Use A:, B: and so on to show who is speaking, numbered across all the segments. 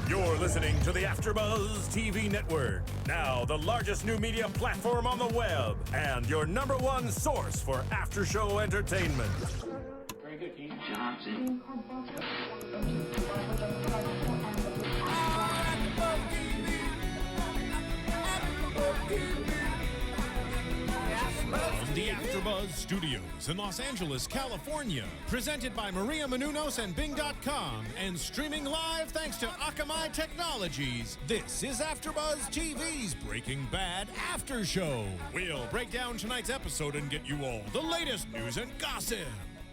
A: You're listening to the AFTERBUZZ TV Network, now the largest new media platform on the web, and your #1 source for after-show entertainment.
B: Very good, Keith Johnson.
A: From the AFTERBUZZ Studios in Los Angeles, California, presented by Maria Menounos and Bing.com, and streaming live thanks to Akamai Technologies, this is AFTERBUZZ TV's Breaking Bad After Show. We'll break down tonight's episode and get you all the latest news and gossip.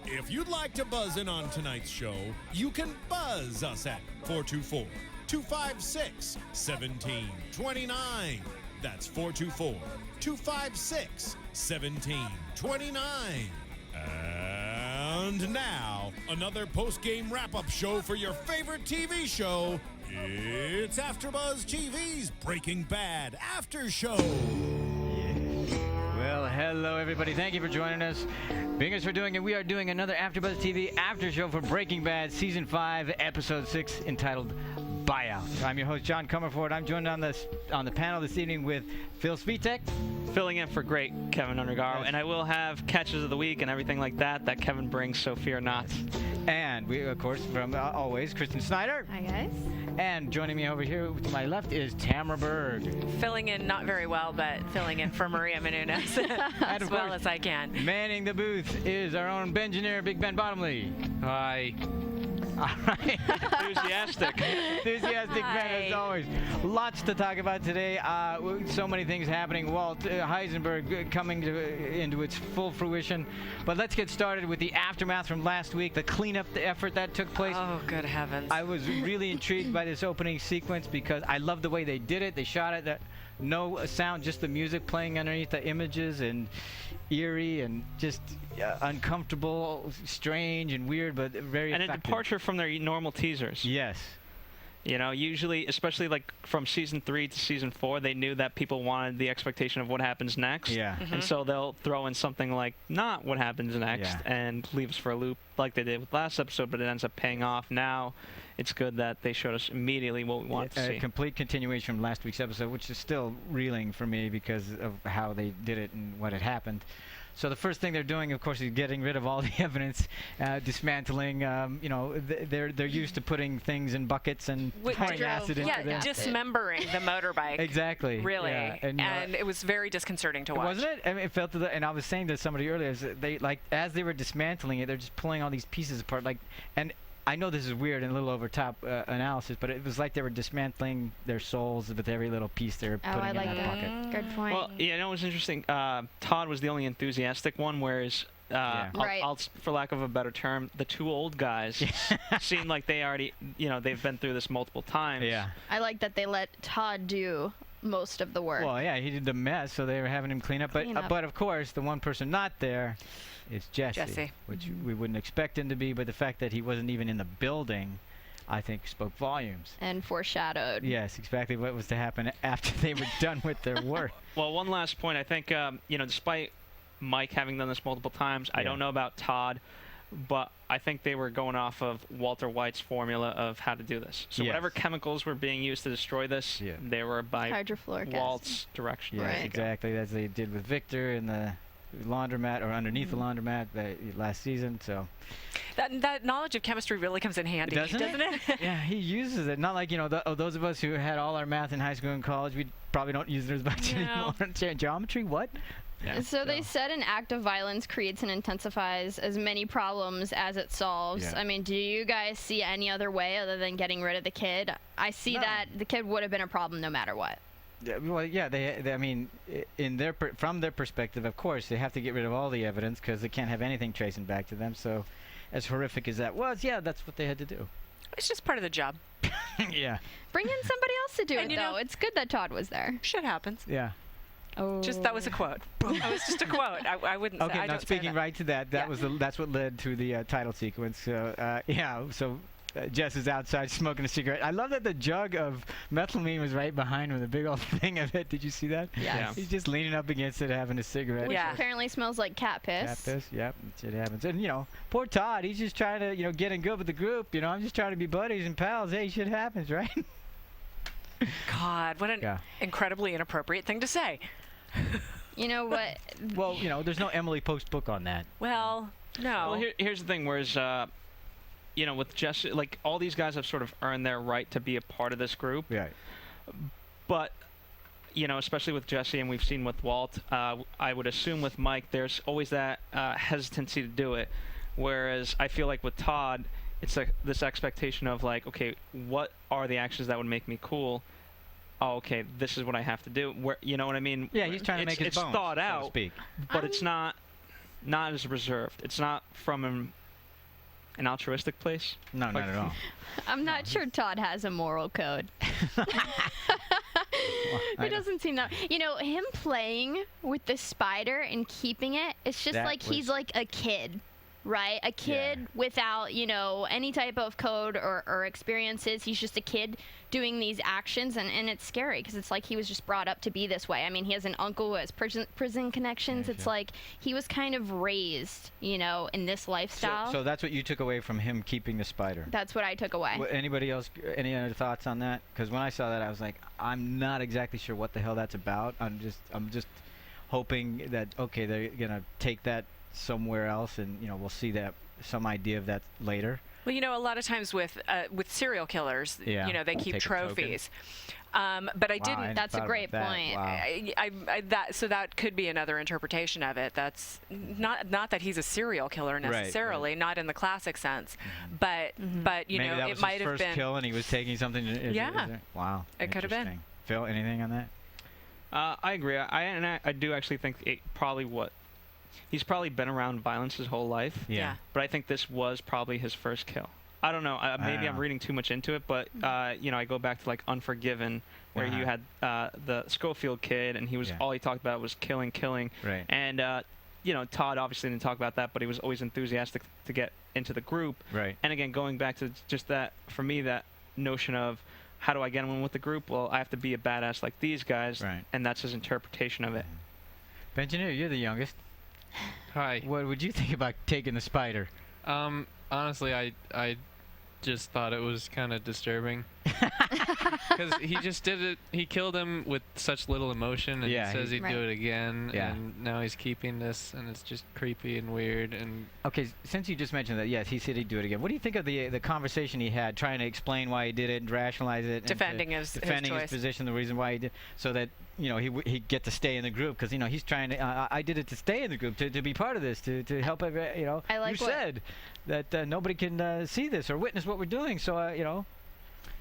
A: If you'd like to buzz in on tonight's show, you can buzz us at 424-256-1729. That's 424-256-1729. And now, another post-game wrap-up show for your favorite TV show. It's AFTERBUZZ TV's Breaking Bad After Show.
C: Well, hello everybody. Thank you for joining us. Bingers for doing it. We are doing another AFTERBUZZ TV After Show for Breaking Bad Season 5, Episode 6, entitled Buyout. I'm your host, John Comerford. I'm joined on the panel this evening with Phil Svitek,
D: filling in for great Kevin Undergaro,
C: Yes.
D: and I will have catches of the week and everything like that Kevin brings, so fear not.
C: and we, of course, from always, Kristen Snyder.
E: Hi, guys.
C: And joining me over here to my left is Tamara Berg.
F: Filling in not very well, but filling in for Maria Menounos as well as I can.
C: Manning the booth is our own Bengineer, Big Ben Bottomley.
D: Hi.
C: All right.
D: Enthusiastic.
C: Enthusiastic Ben, as always. Lots to talk about today. So many things happening. Walt Heisenberg coming into its full fruition. But let's get started with the aftermath from last week, the cleanup effort that took place.
F: Oh, good heavens.
C: I was really intrigued by this opening sequence because I love the way they did it. They shot it that no sound, just the music playing underneath the images, and eerie and just uncomfortable, strange and weird, but very
D: And
C: effective.
D: a departure from their normal teasers.
C: Yes.
D: You know, usually, especially like from season 3 to season 4, they knew that people wanted the expectation of what happens next.
C: Yeah.
D: And so they'll throw in something like not what happens next and leave us for a loop like they did with last episode, but it ends up paying off. Now it's good that they showed us immediately what we want to see.
C: A complete continuation from last week's episode, which is still reeling for me because of how they did it and what had happened. So the first thing they're doing, of course, is getting rid of all the evidence, dismantling. You know, they're used to putting things in buckets and pouring acid into them.
F: Yeah, dismembering the motorbike.
C: Exactly.
F: Really.
C: Yeah.
F: And it was very disconcerting to watch.
C: Wasn't it? I mean, it felt and I was saying to somebody earlier, they as they were dismantling it, they're just pulling all these pieces apart, and I know this is weird and a little over top analysis, but it was like they were dismantling their souls with every little piece they were putting in that pocket.
E: Good point.
D: Well, yeah, it was interesting. Todd was the only enthusiastic one, whereas, I'll, for lack of a better term, the two old guys seemed like they already, they've been through this multiple times.
C: Yeah.
E: I like that they let Todd do most of the work.
C: Well, yeah, he did the mess, so they were having him clean up. But of course, the one person not there is Jesse. Which we wouldn't expect him to be, but the fact that he wasn't even in the building, I think, spoke volumes.
E: And foreshadowed.
C: Yes, exactly what was to happen after they were done with their work.
D: Well, one last point. I think, despite Mike having done this multiple times, I don't know about Todd, but I think they were going off of Walter White's formula of how to do this. So whatever chemicals were being used to destroy this, they were by
E: hydrofluoric
D: Walt's direction.
C: Yes, exactly, as they did with Victor in the laundromat, or underneath the laundromat last season. So
F: that knowledge of chemistry really comes in handy, doesn't it?
C: Yeah, he uses it. Not like, those of us who had all our math in high school and college, we probably don't use it as much anymore. Geometry, what?
E: Yeah, so they said an act of violence creates and intensifies as many problems as it solves.
C: Yeah.
E: I mean, do you guys see any other way other than getting rid of the kid? I see that the kid would have been a problem no matter what.
C: Well, yeah, they I mean, from their perspective, of course, they have to get rid of all the evidence because they can't have anything tracing back to them. So, as horrific as that was, yeah, that's what they had to do.
F: It's just part of the job.
C: Yeah.
E: Bring in somebody else to do it,
F: you
E: though. It's good that Todd was there.
F: Shit happens.
C: Yeah.
E: Oh.
F: That was a quote. That was just a quote. I wouldn't.
C: Okay,
F: I
C: now
F: don't
C: speaking
F: say that.
C: right to that, that's what led to the title sequence. So Jess is outside smoking a cigarette. I love that the jug of methylamine was right behind him, the big old thing of it. Did you see that?
E: Yes.
C: He's just leaning up against it, having a cigarette.
E: Which apparently smells like cat piss.
C: Cat piss, yep. Shit happens. And, poor Todd, he's just trying to, get in good with the group. I'm just trying to be buddies and pals. Hey, shit happens, right?
F: God, what an incredibly inappropriate thing to say.
E: You know what?
C: Well, there's no Emily Post book on that.
F: Well, no.
D: Well, here's the thing, whereas, with Jesse, like, all these guys have sort of earned their right to be a part of this group.
C: Yeah.
D: But, especially with Jesse, and we've seen with Walt, I would assume with Mike, there's always that hesitancy to do it. Whereas I feel like with Todd, it's like this expectation of, like, okay, what are the actions that would make me cool? Oh, okay, this is what I have to do. Where, you know what I mean?
C: Yeah, he's trying to make his bones,
D: it's thought out,
C: so to speak.
D: But it's not as reserved. It's not from an altruistic place.
C: No, not at all.
E: I'm not sure Todd has a moral code. It doesn't seem that. Him playing with the spider and keeping it, it's just like he's like a kid. Right? A kid without, any type of code or experiences. He's just a kid doing these actions, and it's scary because it's like he was just brought up to be this way. I mean, he has an uncle who has prison connections. It's like he was kind of raised, in this lifestyle.
C: So that's what you took away from him keeping the spider?
E: That's what I took away.
C: Anybody else, any other thoughts on that? Because when I saw that, I was like, I'm not exactly sure what the hell that's about. I'm just hoping that, okay, they're going to take that somewhere else, and we'll see some idea of that later.
F: Well, a lot of times with serial killers, they keep trophies. But I didn't.
E: That's a great point.
C: Wow.
F: So that could be another interpretation of it. That's not that he's a serial killer necessarily,
C: right.
F: Not in the classic sense, but
C: Maybe that was
F: it might
C: his
F: have
C: first
F: been
C: kill, and he was taking something. Wow.
F: It could have been.
C: Phil, anything on that?
D: I agree. I do actually think he's probably been around violence his whole life.
F: Yeah.
D: But I think this was probably his first kill. I don't know. Maybe I'm reading too much into it, but I go back to like Unforgiven, where you had the Schofield kid, and he was all he talked about was killing.
C: Right.
D: And Todd obviously didn't talk about that, but he was always enthusiastic to get into the group.
C: Right.
D: And again, going back to just that, for me, that notion of how do I get in with the group? Well, I have to be a badass like these guys, and that's his interpretation of it.
C: Benjamin, you're the youngest.
G: Hi.
C: What would you think about taking the spider?
G: Honestly, I just thought it was kind of disturbing. Because he just did it. He killed him with such little emotion, and he says he'd do it again.
C: Yeah.
G: And now he's keeping this, and it's just creepy and weird. And
C: okay, since you just mentioned that, yes, he said he'd do it again. What do you think of the conversation he had, trying to explain why he did it and rationalize it,
F: defending his
C: position, the reason why he did, so that he'd get to stay in the group, because he's trying to. I did it to stay in the group, to be part of this, to help.
E: I like
C: you said that nobody can see this or witness what we're doing, so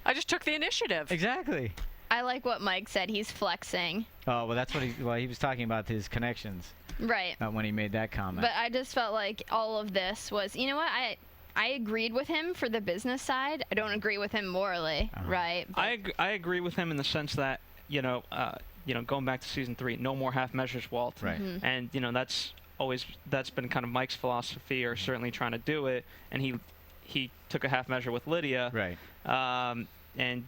F: I just took the initiative.
C: Exactly.
E: I like what Mike said. He's flexing.
C: Oh, well, that's what he was talking about, his connections.
E: Right.
C: When he made that comment.
E: But I just felt like all of this was, what? I agreed with him for the business side. I don't agree with him morally, right? But
D: I agree with him in the sense that, going back to season 3, no more half measures, Walt.
C: Right.
E: Mm-hmm.
D: And, that's been kind of Mike's philosophy, or certainly trying to do it. And he took a half measure with Lydia.
C: Right.
D: And,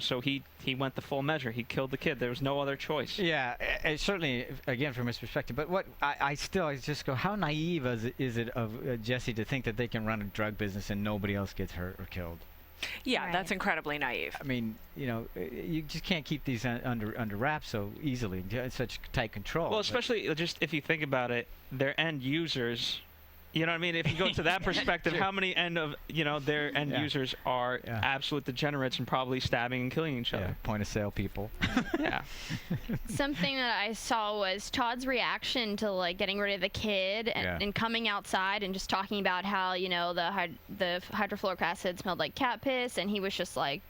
D: so he went the full measure. He killed the kid. There was no other choice.
C: Yeah, certainly, again, from his perspective. But what I just go, how naive is it of Jesse to think that they can run a drug business and nobody else gets hurt or killed?
F: Yeah, that's incredibly naive.
C: I mean, you just can't keep these under wraps so easily. It's such tight control.
D: Well, especially just if you think about it, they're end users. You know what I mean? If you go to that perspective, how many their end users are absolute degenerates and probably stabbing and killing each other?
C: Point of sale people.
D: Yeah.
E: Something that I saw was Todd's reaction to like getting rid of the kid and coming outside and just talking about how the hydrofluoric acid smelled like cat piss, and he was just like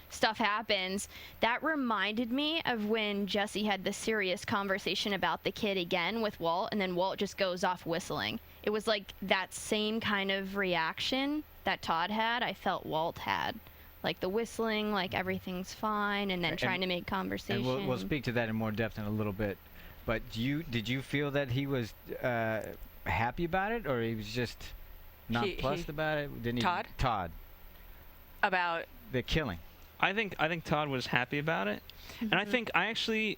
E: stuff happens. That reminded me of when Jesse had the serious conversation about the kid again with Walt, and then Walt just goes off whistling. It was like that same kind of reaction that Todd had, I felt Walt had. Like the whistling, like everything's fine, and then trying to make conversation.
C: And we'll speak to that in more depth in a little bit. But did you feel that he was happy about it, or he was just nonplussed about it? Didn't
F: Todd?
C: Todd.
F: About
C: the killing.
D: I think Todd was happy about it. And I think I actually,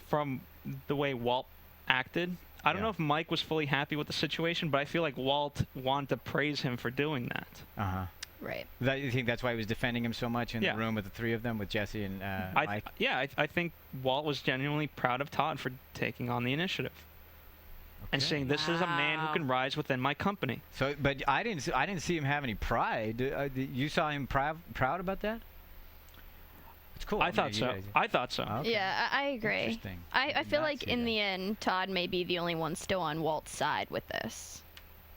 D: from the way Walt acted, I don't know if Mike was fully happy with the situation, but I feel like Walt wanted to praise him for doing that.
E: Right.
C: You think that's why he was defending him so much in the room with the three of them, with Jesse and Mike?
D: I think Walt was genuinely proud of Todd for taking on the initiative. Okay. And saying, this is a man who can rise within my company.
C: So, but I didn't see him have any pride. You saw him proud about that? It's cool.
D: I thought so.
C: Okay.
E: Yeah, I agree.
C: Interesting.
E: I feel like in the end, Todd may be the only one still on Walt's side with this.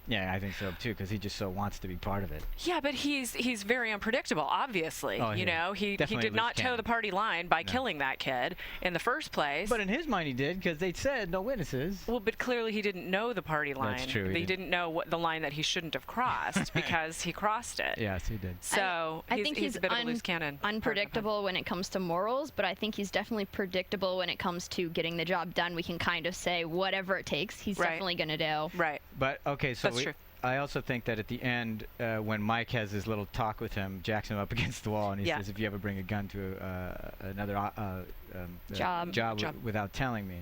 C: Yeah, I think so too, because he just so wants to be part of it.
F: Yeah, but he's very unpredictable. Obviously,
C: you
F: know, he did not toe the party line by killing that kid in the first place.
C: But in his mind, he did, because they said no witnesses.
F: Well, but clearly he didn't know the party line.
C: That's true.
F: He didn't know what the line that he shouldn't have crossed because he crossed it.
C: Yes, he did.
F: So
E: I think he's
F: a bit of a loose cannon.
E: Unpredictable when it comes to morals, but I think he's definitely predictable when it comes to getting the job done. We can kind of say whatever it takes, he's definitely going to do.
F: Right.
C: But okay, so
F: that's true.
C: I also think that at the end, when Mike has his little talk with him, jacks him up against the wall, and he says, if you ever bring a gun to another job without telling me.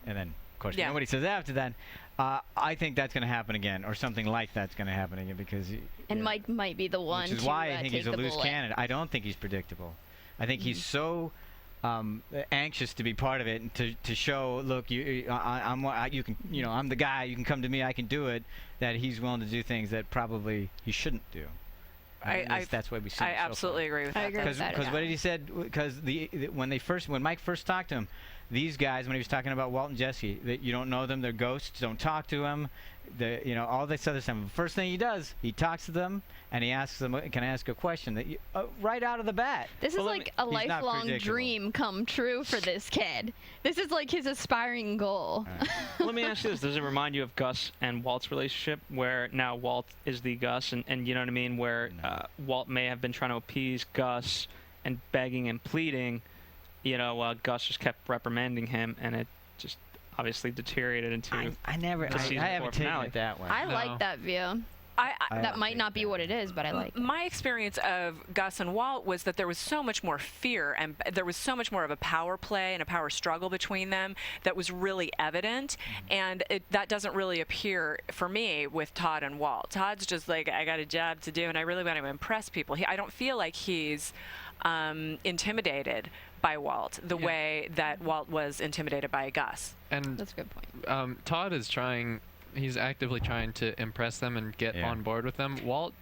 C: And then, of course, you know what he says after that. I think that's going to happen again, or something like that's going to happen again, because...
E: Mike might be the one
C: Which is why I think he's a loose cannon. I don't think he's predictable. I think he's so... anxious to be part of it and to show, look, I'm the guy. You can come to me. I can do it. That he's willing to do things that probably he shouldn't do. That's what we see.
F: I absolutely agree with that.
E: Because
C: what did he said? Because when Mike first talked to him, these guys, when he was talking about Walt and Jesse, that you don't know them, they're ghosts. Don't talk to them. All this other stuff. The first thing he does, he talks to them and he asks them, "Can I ask a question?" That right out of the bat.
E: This is like a lifelong dream come true for this kid. This is like his aspiring goal.
C: Right.
D: Let me ask you this: does it remind you of Gus and Walt's relationship, where now Walt is the Gus, and you know what I mean, where Walt may have been trying to appease Gus and begging and pleading, Gus just kept reprimanding him, and it just obviously deteriorated into.
C: I haven't taken it that way.
E: I like that view. That might not be what it is, but I like it.
F: My experience of Gus and Walt was that there was so much more fear, and there was so much more of a power play and a power struggle between them that was really evident, and that doesn't really appear for me with Todd and Walt. Todd's just like, I got a job to do, and I really want to impress people. I don't feel like he's intimidated by Walt the way that Walt was intimidated by Gus.
G: And
E: that's a good point.
G: Todd is he's actively trying to impress them and get on board with them. Walt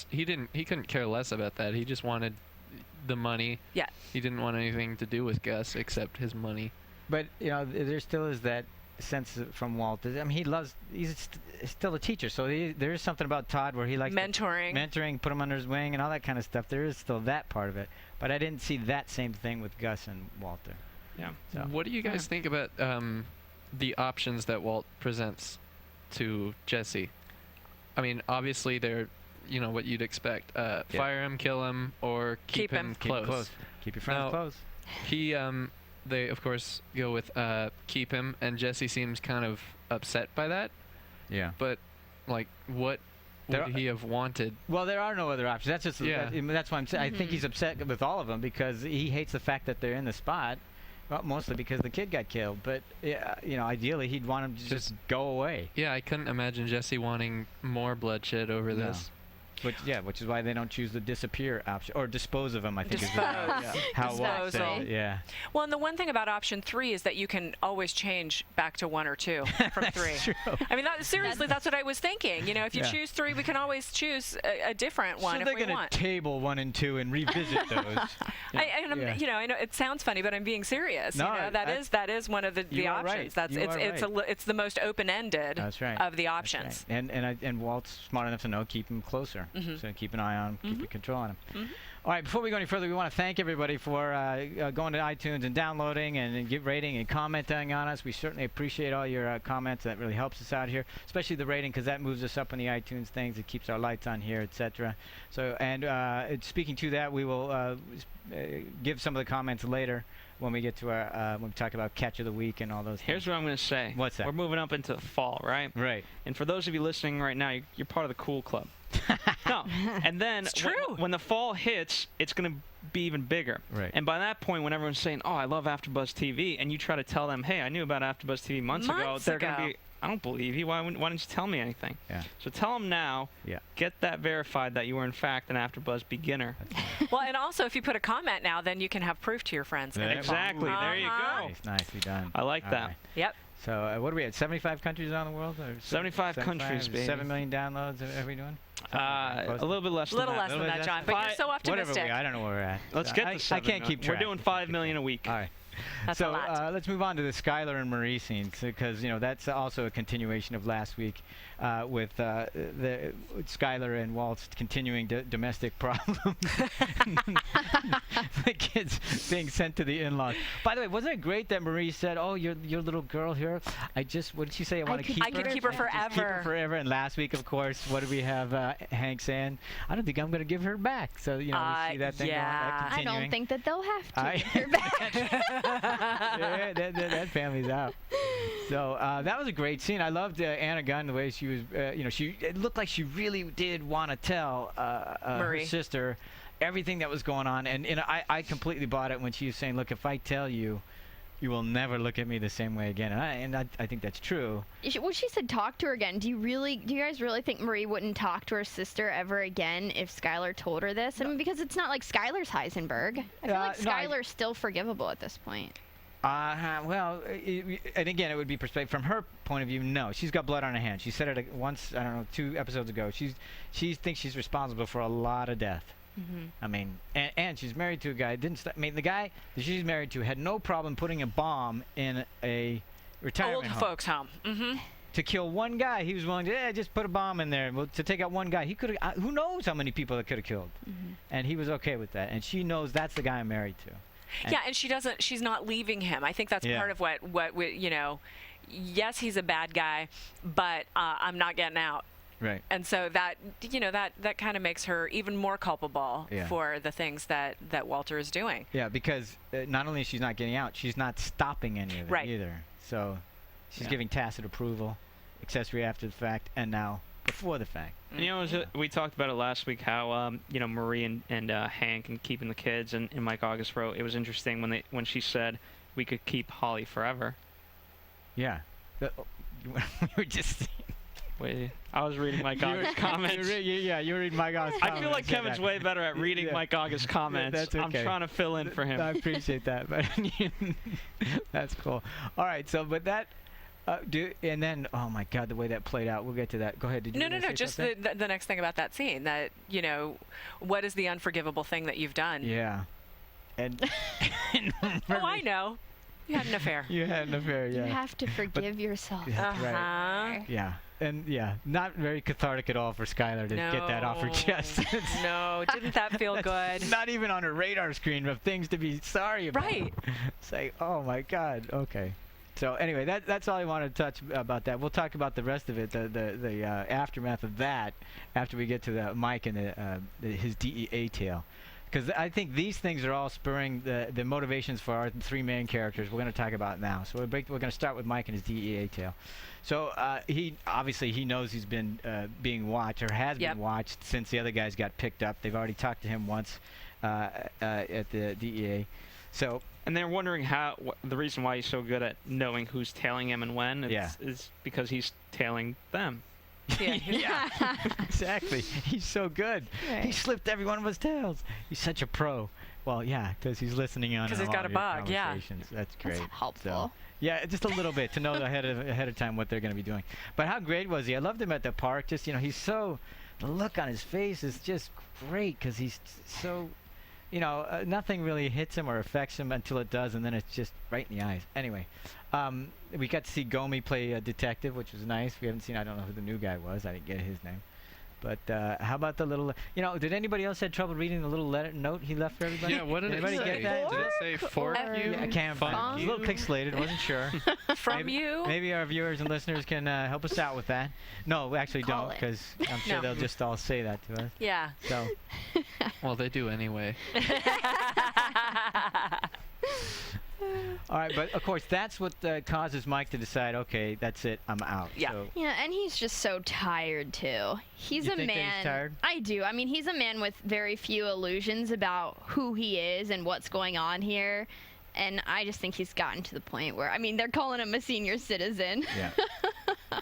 G: he couldn't care less about that. He just wanted the money.
F: Yeah.
G: He didn't want anything to do with Gus except his money.
C: But there still is that sense from Walt. I mean, he's still a teacher, so there is something about Todd where he likes mentoring, put him under his wing and all that kind of stuff. There is still that part of it, but I didn't see that same thing with Gus and Walter.
D: Yeah.
C: So.
G: What do you guys think about the options that Walt presents to Jesse? I mean, obviously they're what you'd expect. Fire him, kill him, or keep him close.
C: Keep your friends close.
G: They of course go with keep him, and Jesse seems kind of upset by that.
C: Yeah.
G: But what would he have wanted?
C: Well, there are no other options. That's just that's why I'm saying. I think he's upset with all of them because he hates the fact that they're in the spot. Well, mostly because the kid got killed, but ideally he'd want him to just go away.
G: Yeah, I couldn't imagine Jesse wanting more bloodshed over this.
C: Which is why they don't choose the disappear option or dispose of them. I think
F: Dispose.
C: is how Walt said it. Yeah.
F: Well, and the one thing about option 3 is that you can always change back to 1 or 2 from 3.
C: True.
F: I mean, seriously, that's what I was thinking. If you choose 3, we can always choose a different one if we want.
C: So they're going to table 1 and 2 and revisit those.
F: I know it sounds funny, but I'm being serious.
C: No,
F: that is one of the options.
C: Right.
F: It's the most open-ended of the options.
C: Right. And Walt's smart enough to know keep him closer. So keep an eye on him, keep control on him. All right, before we go any further, we want to thank everybody for going to iTunes and downloading and rating and commenting on us. We certainly appreciate all your comments. That really helps us out here, especially the rating, because that moves us up in the iTunes things. It keeps our lights on here, etc. So, and speaking to that, we will give some of the comments later when we get to our when we talk about catch of the week and all those
D: Here's
C: things.
D: what I'm going to say.
C: What's that?
D: We're moving up into the fall, right?
C: Right.
D: And for those of you listening right now, you're part of the cool club. No. And then
F: it's true.
D: When the fall hits, it's going to be even bigger.
C: Right.
D: And by that point, when everyone's saying, "Oh, I love AfterBuzz TV," and you try to tell them, "Hey, I knew about AfterBuzz TV months ago," they're going to be I don't believe you. Why didn't you tell me anything?
C: Yeah.
D: So tell him now.
C: Yeah.
D: Get that verified that you were in fact an AfterBuzz beginner.
F: Well, and also if you put a comment now, then you can have proof to your friends.
C: Yeah.
D: Exactly. There you go.
C: Nice, nicely done.
D: I like
C: All
D: that.
C: right.
F: Yep.
C: So what are we at? 75 countries around the world? Or
D: 75 countries, baby.
C: 7 million downloads. Are we doing?
D: A little bit less
F: A little
D: than
F: less
D: that.
F: than that, John. But you're so
C: Whatever
F: optimistic.
C: I don't know where we're at.
D: Let's get to 7
C: I can't keep track.
D: We're doing 5 million a week.
C: All right.
F: That's
C: So
F: a lot.
C: let's move on to the Skyler and Marie scenes because that's also a continuation of last week with the Skyler and Walt's continuing domestic problems. The kids being sent to the in-laws. By the way, wasn't it great that Marie said, "Oh, your little girl here. What did she say? I want to keep her.
F: I could keep her forever.
C: Keep her forever." And last week, of course, what did we have? Hank saying, "I don't think I'm going to give her back." So we see that thing going. That
E: I
C: continuing.
E: don't think that they'll have to give her back.
C: Yeah, that family's out. So that was a great scene. I loved Anna Gunn, the way she was. It looked like she really did want to tell her sister everything that was going on, and I completely bought it when she was saying, "Look, if I tell you, you will never look at me the same way again." And I think that's true.
E: Well, she said talk to her again. Do you guys really think Marie wouldn't talk to her sister ever again if Skyler told her this? I mean, because it's not like Skyler's Heisenberg. I feel like Skyler's still forgivable at this point.
C: Well, and again, it would be perspective from her point of view. No, she's got blood on her hands. She said it once, I don't know, 2 episodes ago. She thinks she's responsible for a lot of death.
F: Mm-hmm.
C: I mean, and she's married to a guy. The guy that she's married to had no problem putting a bomb in a retirement home.
F: Folks home. Mm-hmm.
C: To kill one guy, he was willing to just put a bomb in there. Well, to take out one guy, he could have. Who knows how many people that could have killed?
E: Mm-hmm.
C: And he was okay with that. And she knows that's the guy I'm married to.
F: And she's not leaving him. I think that's part of what we, yes, he's a bad guy, but I'm not getting out.
C: Right.
F: And so that kind of makes her even more culpable for the things that Walter is doing.
C: Yeah, because not only is she not getting out, she's not stopping any of it either. So she's giving tacit approval, accessory after the fact, and now before the fact.
D: And, we talked about it last week how Marie and Hank and keeping the kids, and Mike August wrote it was interesting when she said we could keep Holly forever.
C: Yeah. We were just.
D: Wait, I was reading Mike August's comments.
C: You were reading Mike August's comments.
D: I feel like Kevin's way better at reading Mike August's comments.
C: That's okay.
D: I'm trying to fill in for him.
C: I appreciate that, but that's cool. All right, so but that. And then, oh my God, the way that played out. We'll get to that. Go ahead. Did you
F: No. Just the next thing about that scene. That what is the unforgivable thing that you've done?
C: Yeah. And
F: I know. You had an affair.
C: You had an affair. Yeah.
E: You have to forgive yourself.
C: That's right. Yeah. And not very cathartic at all for Skyler to get that off her chest.
F: No, didn't that feel good?
C: Not even on her radar screen of things to be sorry about.
F: Right.
C: It's like, oh my God. Okay. So anyway, that's all I wanted to touch about that. We'll talk about the rest of it, the aftermath of that, after we get to the Mike and his DEA tale. Because I think these things are all spurring the motivations for our 3 main characters. We're going to talk about now. So we're going to start with Mike and his DEA tale. So he knows he's been being watched or has been watched since the other guys got picked up. They've already talked to him once at the DEA. So.
D: And they're wondering the reason why he's so good at knowing who's tailing him and when is because he's tailing them.
C: Yeah, exactly. He's so good. Right. He slipped every one of his tails. He's such a pro. Well, yeah, because he's listening on.
F: Because he's got a bug. Yeah,
C: that's great.
E: That's helpful.
C: So, yeah, just a little bit to know ahead of time what they're going to be doing. But how great was he? I loved him at the park. Just he's so. The look on his face is just great because he's so. Nothing really hits him or affects him until it does, and then it's just right in the eyes. Anyway, we got to see Gomi play a detective, which was nice. We haven't seen, I don't know who the new guy was. I didn't get his name. But how about the little, did anybody else have trouble reading the little note he left for everybody?
G: Yeah, what did it say?
C: Get that?
G: Did it say for you?
C: I can't find it. It was a little pixelated. I wasn't sure.
F: From you?
C: Maybe our viewers and listeners can help us out with that. No, we actually don't, because I'm sure they'll just all say that to us.
F: Yeah.
C: So.
G: Well, they do anyway.
C: All right, but of course that's what causes Mike to decide, okay, that's it, I'm out.
F: Yeah.
C: So.
E: Yeah, and he's just so tired too. He's
C: you
E: a
C: think
E: man.
C: That he's tired?
E: I do. I mean, he's a man with very few illusions about who he is and what's going on here. And I just think he's gotten to the point where, they're calling him a senior citizen.
C: Yeah.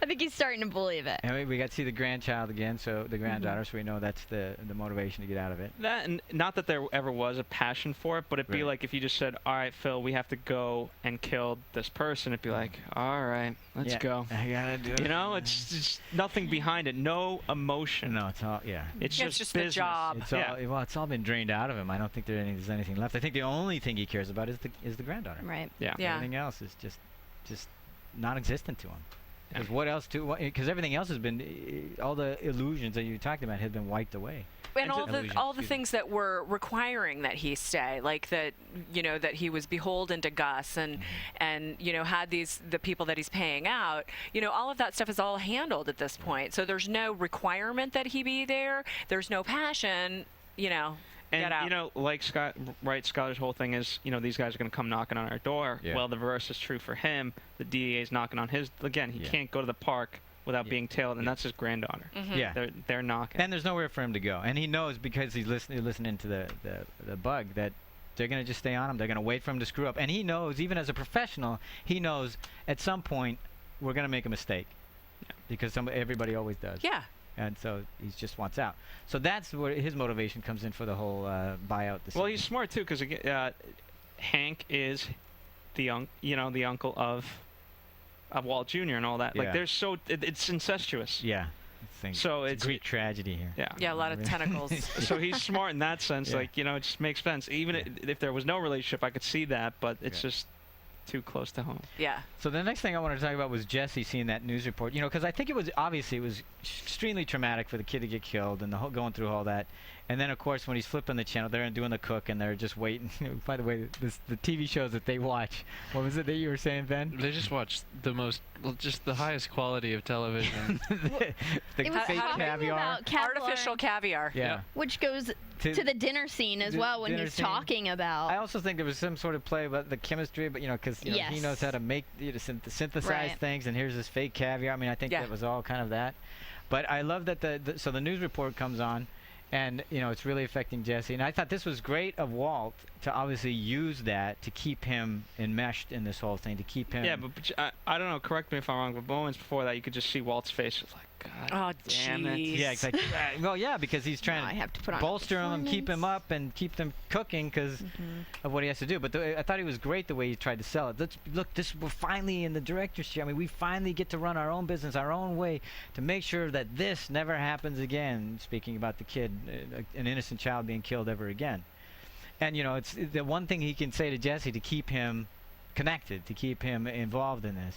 E: I think he's starting to believe it.
C: And we got to see the grandchild again, so the granddaughter, so we know that's the motivation to get out of it.
D: That, and not that there ever was a passion for it, but it'd be
C: Right.
D: like if you just said, all right, Phil, we have to go and kill this person. It'd be like, all right, let's go.
C: I gotta do it.
D: You know, it's just nothing behind it. No emotion.
C: No, it's all, yeah.
D: It's
F: Yeah, it's
D: just
F: just the
D: business.
F: job.
C: It's all, well, it's all been drained out of him. I don't think there's anything left. I think the only thing he cares about is the granddaughter.
E: Right.
D: Yeah.
F: Yeah.
C: Everything else is just non-existent to him.
D: Yeah.
C: Because what else to? Because everything else has been, all the illusions that you talked about have been wiped away.
F: And all
C: Illusion,
F: the
C: excuse me.
F: things that were requiring that he stay, like that, that he was beholden to Gus and had the people that he's paying out, all of that stuff is all handled at this point. So there's no requirement that he be there. There's no passion, get out.
D: And like Skyler's whole thing is, these guys are going to come knocking on our door.
C: Yeah.
D: Well, the reverse is true for him. The DEA is knocking on his. Again, he can't go to the park without being tailed, and that's his granddaughter.
C: Yeah.
D: They're knocking.
C: And there's nowhere for him to go. And he knows, because he's listening to the bug, that they're going to just stay on him. They're going to wait for him to screw up. And he knows, even as a professional, he knows at some point we're going to make a mistake.
D: Yeah.
C: Because everybody always does.
F: Yeah.
C: And so he just wants out. So that's where his motivation comes in for the whole buyout decision.
D: Well, he's smart too, because Hank is the uncle of Walt Jr. and all that.
C: Yeah.
D: Like, it's incestuous.
C: Yeah.
D: So
C: it's a Greek tragedy here.
D: Yeah.
F: Yeah, a lot of tentacles.
D: So he's smart in that sense.
C: Yeah.
D: Like, it just makes sense. Even if there was no relationship, I could see that, but it's just too close to home.
F: Yeah.
C: So the next thing I wanted to talk about was Jesse seeing that news report. Because I think it was extremely traumatic for the kid to get killed and going through all that. And then, of course, when he's flipping the channel, they're doing the cook and they're just waiting. By the way, the TV shows that they watch, what was it that you were saying, Ben?
G: They just watch just the highest quality of television.
C: the
E: It was
C: fake
E: talking
C: caviar.
E: about Kevlar,
F: Artificial caviar.
C: Yeah.
E: which goes
C: To-
E: to the dinner scene as
C: the
E: well when
C: dinner
E: he's
C: scene.
E: talking about.
C: I also think there was some sort of play about the chemistry, but because he
E: Yes.
C: knows how to make synthesize
E: Right.
C: things, and here's this fake caviar. I mean, I think
F: Yeah.
C: that was all kind of that. But I love that so the news report comes on, and it's really affecting Jesse. And I thought this was great of Walt to obviously use that to keep him enmeshed in this whole thing, to keep him.
D: Yeah, but I don't know. Correct me if I'm wrong. But moments before that, you could just see Walt's face. It's like, God
F: Oh,
D: damn it.
F: jeez.
C: Yeah, exactly. Well, yeah, because he's trying
E: Now I
C: to
E: have to put on a
C: bolster him and keep him
E: performance.
C: up and keep them cooking because of what he has to do. But I thought he was great the way he tried to sell it. Look, we're finally in the director's chair. I mean, we finally get to run our own business our own way to make sure that this never happens again. Speaking about the kid, an innocent child being killed ever again. And it's the one thing he can say to Jesse to keep him connected, to keep him involved in this.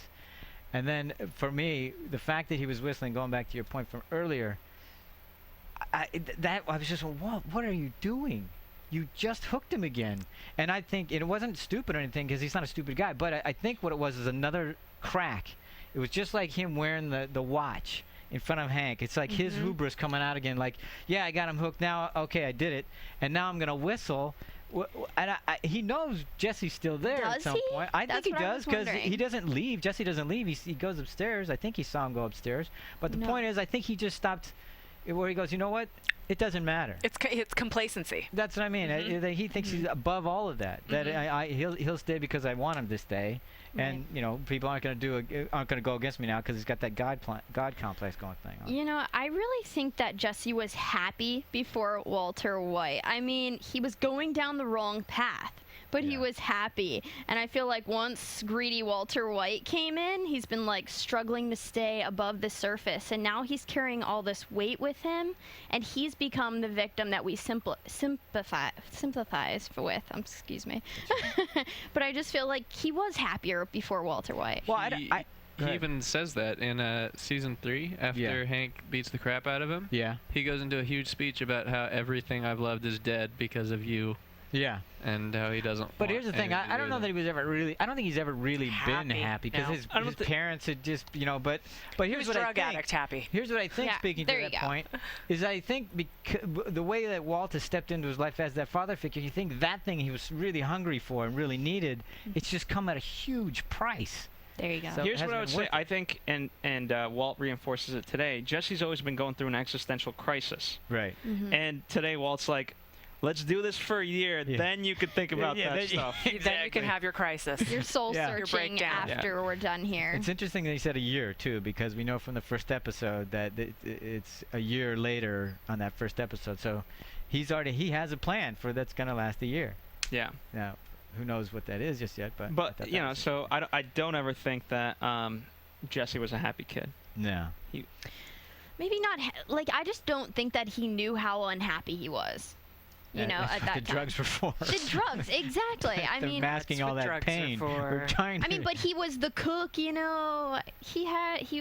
C: And then for me, the fact that he was whistling, going back to your point from earlier, I was just, what are you doing? You just hooked him again. And I think it wasn't stupid or anything, because he's not a stupid guy, but I think what it was is another crack. It was just like him wearing the watch in front of Hank. It's like his hubris coming out again, like, yeah, I got him hooked now, okay, I did it, and now I'm going to whistle. And he knows Jesse's still there at
E: Does
C: some
E: he?
C: point. I
E: That's
C: think
E: what
C: he
E: I
C: does,
E: was
C: because
E: wondering.
C: he doesn't leave. Jesse doesn't leave. He goes upstairs. I think he saw him go upstairs. But the
E: No.
C: point is, I think he just stopped where he goes, you know what? It doesn't matter.
F: It's complacency.
C: That's what I mean. He thinks he's above all of that. That he'll stay because I want him to stay, and people aren't going to go against me now because he's got that God complex going on.
E: I really think that Jesse was happy before Walter White. I mean, he was going down the wrong path, but he
C: Yeah.
E: was happy. And I feel like once greedy Walter White came in, he's been like struggling to stay above the surface. And now he's carrying all this weight with him, and he's become the victim that we sympathize with. Excuse me. But I just feel like he was happier before Walter White.
C: Well,
G: He
C: Go ahead.
G: even says that in season 3 after
C: Yeah.
G: Hank beats the crap out of him.
C: Yeah.
G: He goes into a huge speech about how everything I've loved is dead because of you,
C: Yeah.
G: and how he doesn't.
C: But
G: want
C: here's the thing.
G: anything to
C: I
G: do
C: don't know
G: with
C: that he was ever really. I don't think he's ever really been
F: Happy.
C: happy because
F: No.
C: his
D: I don't thi-
C: parents had just But
F: He
C: here's
F: was
C: what I
F: drug
C: think.
F: addict happy.
C: Here's what I think.
E: Yeah,
C: Speaking to
E: there you
C: that
E: go.
C: point, is I think the way that Walt has stepped into his life as that father figure, you think that thing he was really hungry for and really needed, it's just come at a huge price.
E: There you go.
C: So-
D: Here's
C: it
D: what I
C: hasn't
D: would
C: been
D: say. I think, and Walt reinforces it today. Jesse's always been going through an existential crisis,
C: Right.
D: and today Walt's like, let's do this for a year. Then you could think about that stuff.
F: Then you can have your crisis.
E: Your soul
F: Your
E: searching
F: breakdown.
E: after we're done here.
C: It's interesting that he said a year too, because we know from the first episode that it's a year later on that first episode. So he has a plan for that's gonna last a year.
D: Yeah.
C: Now, who knows what that is just yet? But
D: you know, so I don't ever think that Jesse was a happy kid.
C: No.
E: Maybe not. Like, I just don't think that he knew how unhappy he was. You know, at that
C: the drugs were for.
E: The drugs, exactly. I
C: They're
E: mean,
C: masking all that pain. We're trying to.
E: I mean, but he was the cook, you know. He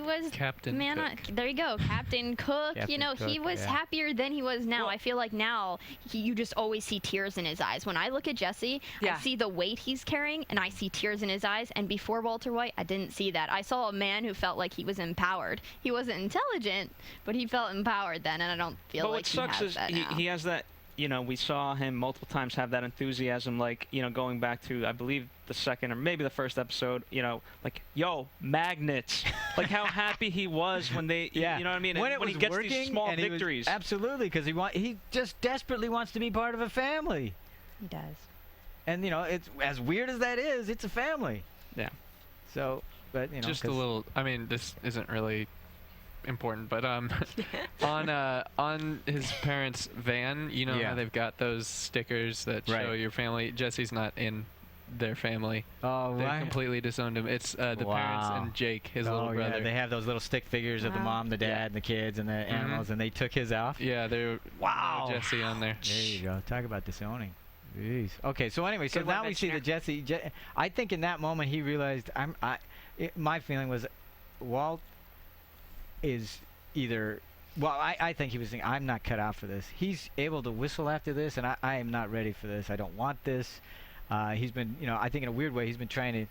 E: was
G: Captain Cook.
E: There you go, Captain Cook.
C: Captain
E: you know,
C: Cook,
E: he was happier than he was now. I feel like now you just always see tears in his eyes. When I look at Jesse, I see the weight he's carrying, and I see tears in his eyes. And before Walter White, I didn't see that. I saw a man who felt like he was empowered. He wasn't intelligent, but he felt empowered then, and I don't feel like he has that now.
D: He has that. You know, we saw him multiple times have that enthusiasm, like, you know, going back to, I believe, the second or maybe the first episode, you know, like, yo, magnets. Like, how happy he was when they, you know what I mean?
C: When
D: he gets these small victories.
C: Absolutely, because he just desperately wants to be part of a family.
E: He does.
C: And, you know, it's as weird as that is, it's a family.
D: Yeah.
C: So, but, you know.
G: Just a little, I mean, this isn't really important, but on his parents' van, you know how they've got those stickers that show your family. Jesse's not in their family.
C: Oh,
G: they completely disowned him. It's the parents and Jake, his little brother.
C: Yeah, they have those little stick figures of the mom, the dad, and the kids, and the animals, and they took his off.
G: Yeah, they're Jesse on there.
C: There you go. Talk about disowning. Jeez. Okay, so anyway, so now we see that Jesse. I think in that moment he realized my feeling was, Walt is either. Well, I think he was thinking, I'm not cut out for this. He's able to whistle after this, and I am not ready for this. I don't want this. He's been, you know, I think in a weird way, he's been trying to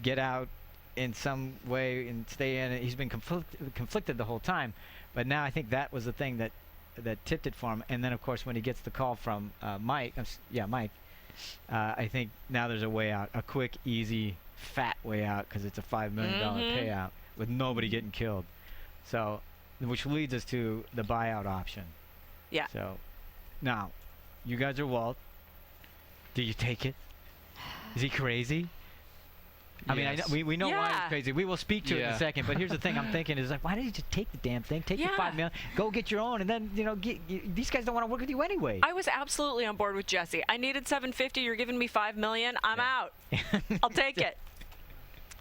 C: get out in some way and stay in. He's been conflicted the whole time, but now I think that was the thing that tipped it for him. And then, of course, when he gets the call from Mike, I think now there's a way out, a quick, easy, fat way out, because it's a $5 million payout with nobody getting killed. So, which leads us to the buyout option.
F: Yeah.
C: So, now, you guys are Walt. Do you take it? Is he crazy? I mean, we know why he's crazy. We will speak to it in a second. But here's the thing I'm thinking is, like, why did you just take the damn thing? Take the $5 million. Go get your own, and then, you know, these guys don't want to work with you anyway.
F: I was absolutely on board with Jesse. I needed $750. You're giving me $5 million. I'm out. I'll take it.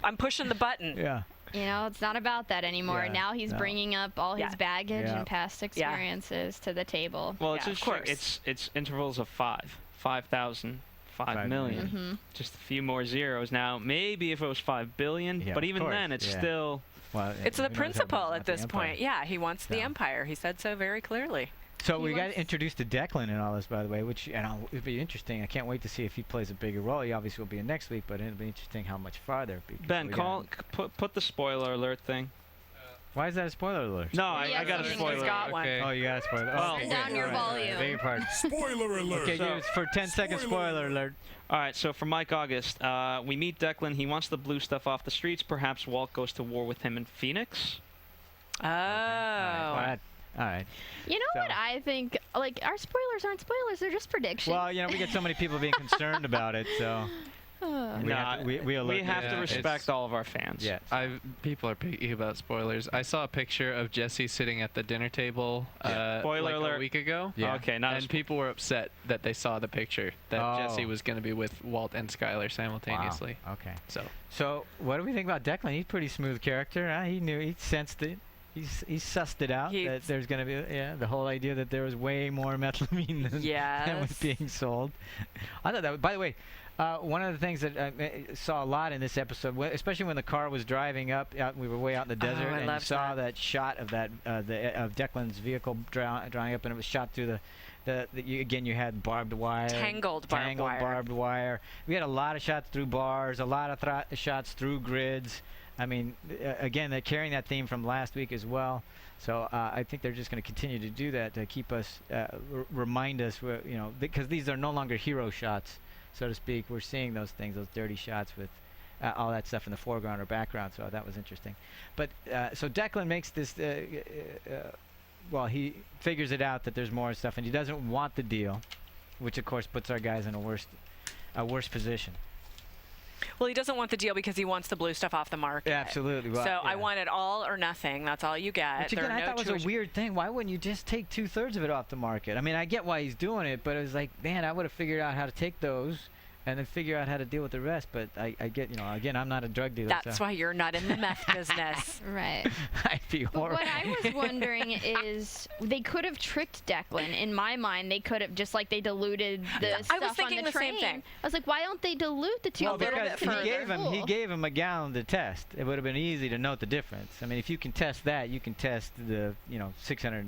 F: I'm pushing the button.
C: Yeah.
E: You know, it's not about that anymore.
C: Yeah,
E: now he's bringing up all his baggage and past experiences to the table.
D: Well, it's of course. It's intervals of 5,000, 5 million. Just a few more zeros. Now, maybe if it was 5 billion, but even then, it's still.
C: Well,
F: it's the principle at this point. Yeah, he wants the empire. He said so very clearly.
C: So we got introduced to Declan and all this, by the way, which it'll be interesting. I can't wait to see if he plays a bigger role. He obviously will be in next week, but it'll be interesting how much farther.
D: Ben, put the spoiler alert thing.
C: Why is that a spoiler alert?
D: No, I got a spoiler.
F: He's got one.
C: Oh, you got a spoiler.
E: Turn down your volume.
C: Beg your pardon.
A: Spoiler alert.
C: Okay, dude, for 10 seconds, spoiler alert.
D: All right, so for Mike August, we meet Declan. He wants the blue stuff off the streets. Perhaps Walt goes to war with him in Phoenix.
F: Oh.
C: All right.
E: You know what I think? Like, our spoilers aren't spoilers; they're just predictions.
C: Well, you know, we get so many people being concerned about it, so we have
D: to respect all of our fans.
C: Yeah.
G: People are picky about spoilers. I saw a picture of Jesse sitting at the dinner table
D: Spoiler alert.
G: a week ago.
C: Yeah.
D: Okay,
G: and people were upset that they saw the picture that Jesse was going to be with Walt and Skyler simultaneously.
C: Wow. Okay.
G: So
C: what do we think about Declan? He's a pretty smooth character. Huh? He knew, he sensed it. He's sussed it out that there's going to be the whole idea that there was way more methamphetamine than was being sold. I thought that. By the way, one of the things that I saw a lot in this episode, especially when the car was driving up, we were way out in the desert, and you saw that shot of that of Declan's vehicle drawing up, and it was shot through you had barbed wire,
F: tangled
C: barbed wire. We had a lot of shots through bars, a lot of shots through grids. I mean, again, they're carrying that theme from last week as well. So I think they're just going to continue to do that to keep us, remind us, you know, because these are no longer hero shots, so to speak. We're seeing those things, those dirty shots with all that stuff in the foreground or background. So that was interesting. But so Declan makes this, well, he figures it out that there's more stuff, and he doesn't want the deal. which of course puts our guys in a worse position.
F: Well, he doesn't want the deal because he wants the blue stuff off the market.
C: Yeah, absolutely. Well,
F: So
C: yeah.
F: I want it all or nothing. That's all you get.
C: Which again, I thought was a weird thing. Why wouldn't you just take 2/3 of it off the market? I mean, I get why he's doing it, but it was like, man, I would have figured out how to take those and then figure out how to deal with the rest. But I get, again, I'm not a drug dealer.
F: That's
C: so.
F: why you're not in the meth business.
E: Right.
C: I'd be horrible.
E: What I was wondering is they could have tricked Declan. In my mind, they could have, just like they diluted the stuff
F: I was thinking
E: on the
F: same
E: train.
F: thing.
E: I was like, why don't they dilute the two
C: Well,
E: a little
C: because
E: bit further?
C: he gave him a gallon to test. It would have been easy to note the difference. I mean, if you can test that, you can test the 600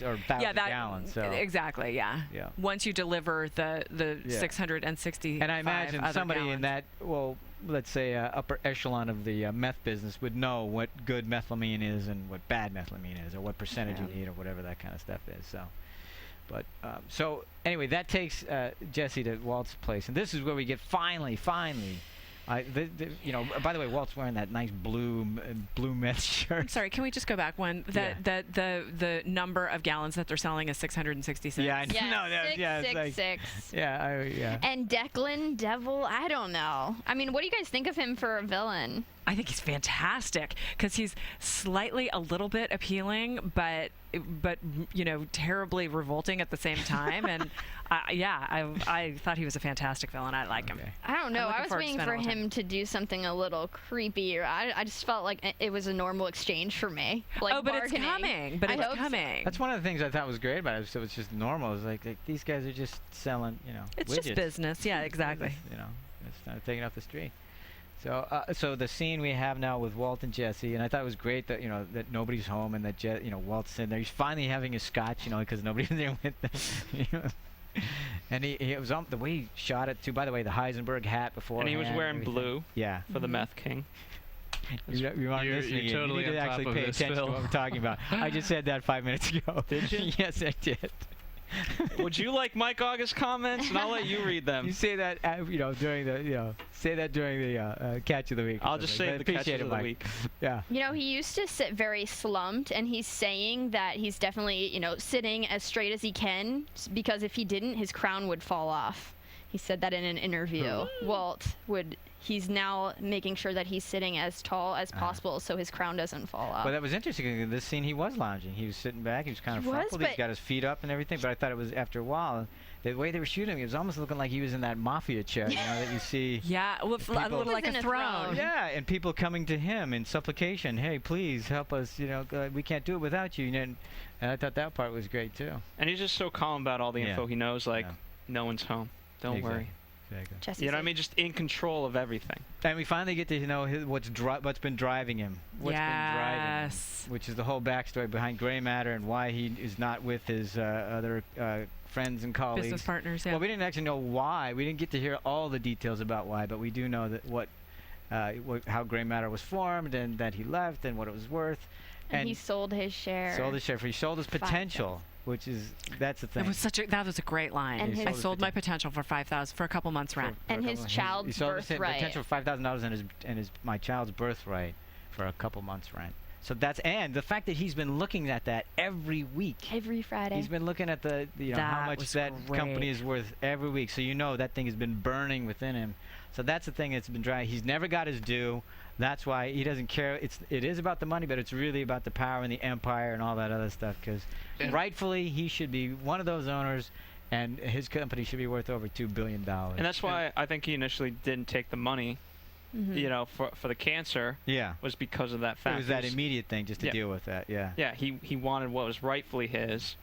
C: or 1,000 gallons. So
F: exactly. Yeah. Once you deliver the 660.
C: And I imagine somebody in that, well, let's say upper echelon of the meth business would know what good methylamine is and what bad methylamine is, or what percentage you need, or whatever that kind of stuff is. So, but so anyway, that takes Jesse to Walt's place, and this is where we get finally. By the way, Walt's wearing that nice blue meth shirt.
F: I'm sorry, can we just go back one? The number of gallons that they're selling is 666.
C: Yeah, I know.
E: Yeah, 666.
C: Yeah.
E: And Declan, Devil, I don't know. I mean, what do you guys think of him for a villain?
F: I think he's fantastic because he's slightly a little bit appealing, but terribly revolting at the same time. And I thought he was a fantastic villain. I like him.
E: I don't know. I was waiting for him to do something a little creepy, or I just felt like it was a normal exchange for me. Like
F: but it's coming. But it's coming.
C: That's one of the things I thought was great about it. So it's just normal. It's like these guys are just selling,
F: It's
C: widgets.
F: just business. Yeah, exactly.
C: It's not taking off the street. So the scene we have now with Walt and Jesse, and I thought it was great that that nobody's home and that Walt's sitting there. He's finally having his scotch, because nobody's there with them. And he was the way he shot it too. By the way, the Heisenberg hat before.
D: And he was wearing blue.
C: Yeah.
D: For the Meth King.
C: You aren't listening.
G: You're totally
C: you need to
G: on top
C: actually
G: of
C: pay
G: this,
C: attention
G: Phil.
C: to what I'm talking about. I just said that 5 minutes ago.
D: Did you?
C: Yes, I did.
D: Would you like Mike August comments? And I'll let you read them.
C: You say that, during the, say that during the catch of the week.
D: I'll just say the catches of the week.
C: Yeah.
E: He used to sit very slumped, and he's saying that he's definitely, sitting as straight as he can, because if he didn't, his crown would fall off. He said that in an interview. He's now making sure that he's sitting as tall as possible so his crown doesn't fall off.
C: Well, that was interesting. In this scene, he was lounging. He was sitting back. He was kind of freckled. He's got his feet up and everything. But I thought it was after a while, the way they were shooting him, it was almost looking like he was in that mafia chair, that you see.
F: Yeah, a little like a throne.
C: Yeah, and people coming to him in supplication. Hey, please help us. We can't do it without you. And I thought that part was great too.
D: And he's just so calm about all the info he knows. No one's home. Don't worry.
C: Exactly.
D: Just in control of everything.
C: And we finally get to know what's been driving him. What's been driving him, which is the whole backstory behind gray matter and why he is not with his other friends and colleagues.
F: Business partners, yeah.
C: Well, we didn't actually know why. We didn't get to hear all the details about why, but we do know that how gray matter was formed and that he left and what it was worth.
E: And he sold his share.
C: He sold his potential. That's the thing.
F: That was a great line.
E: And
F: I sold my potential for $5,000 for a couple months rent.
E: And his child's birthright.
C: He sold his potential for $5,000 and my child's birthright for a couple months rent. So and the fact that he's been looking at that every week.
E: Every Friday.
C: He's been looking at how much that company is worth every week. So that thing has been burning within him. So that's the thing that's been driving. He's never got his due. That's why he doesn't care. It is about the money, but it's really about the power and the empire and all that other stuff. Because rightfully, he should be one of those owners, and his company should be worth over $2 billion.
D: And that's why I think he initially didn't take the money. For the cancer.
C: Yeah.
D: Was because of that fact.
C: It was that immediate thing just to deal with that. Yeah.
D: Yeah. He wanted what was rightfully his,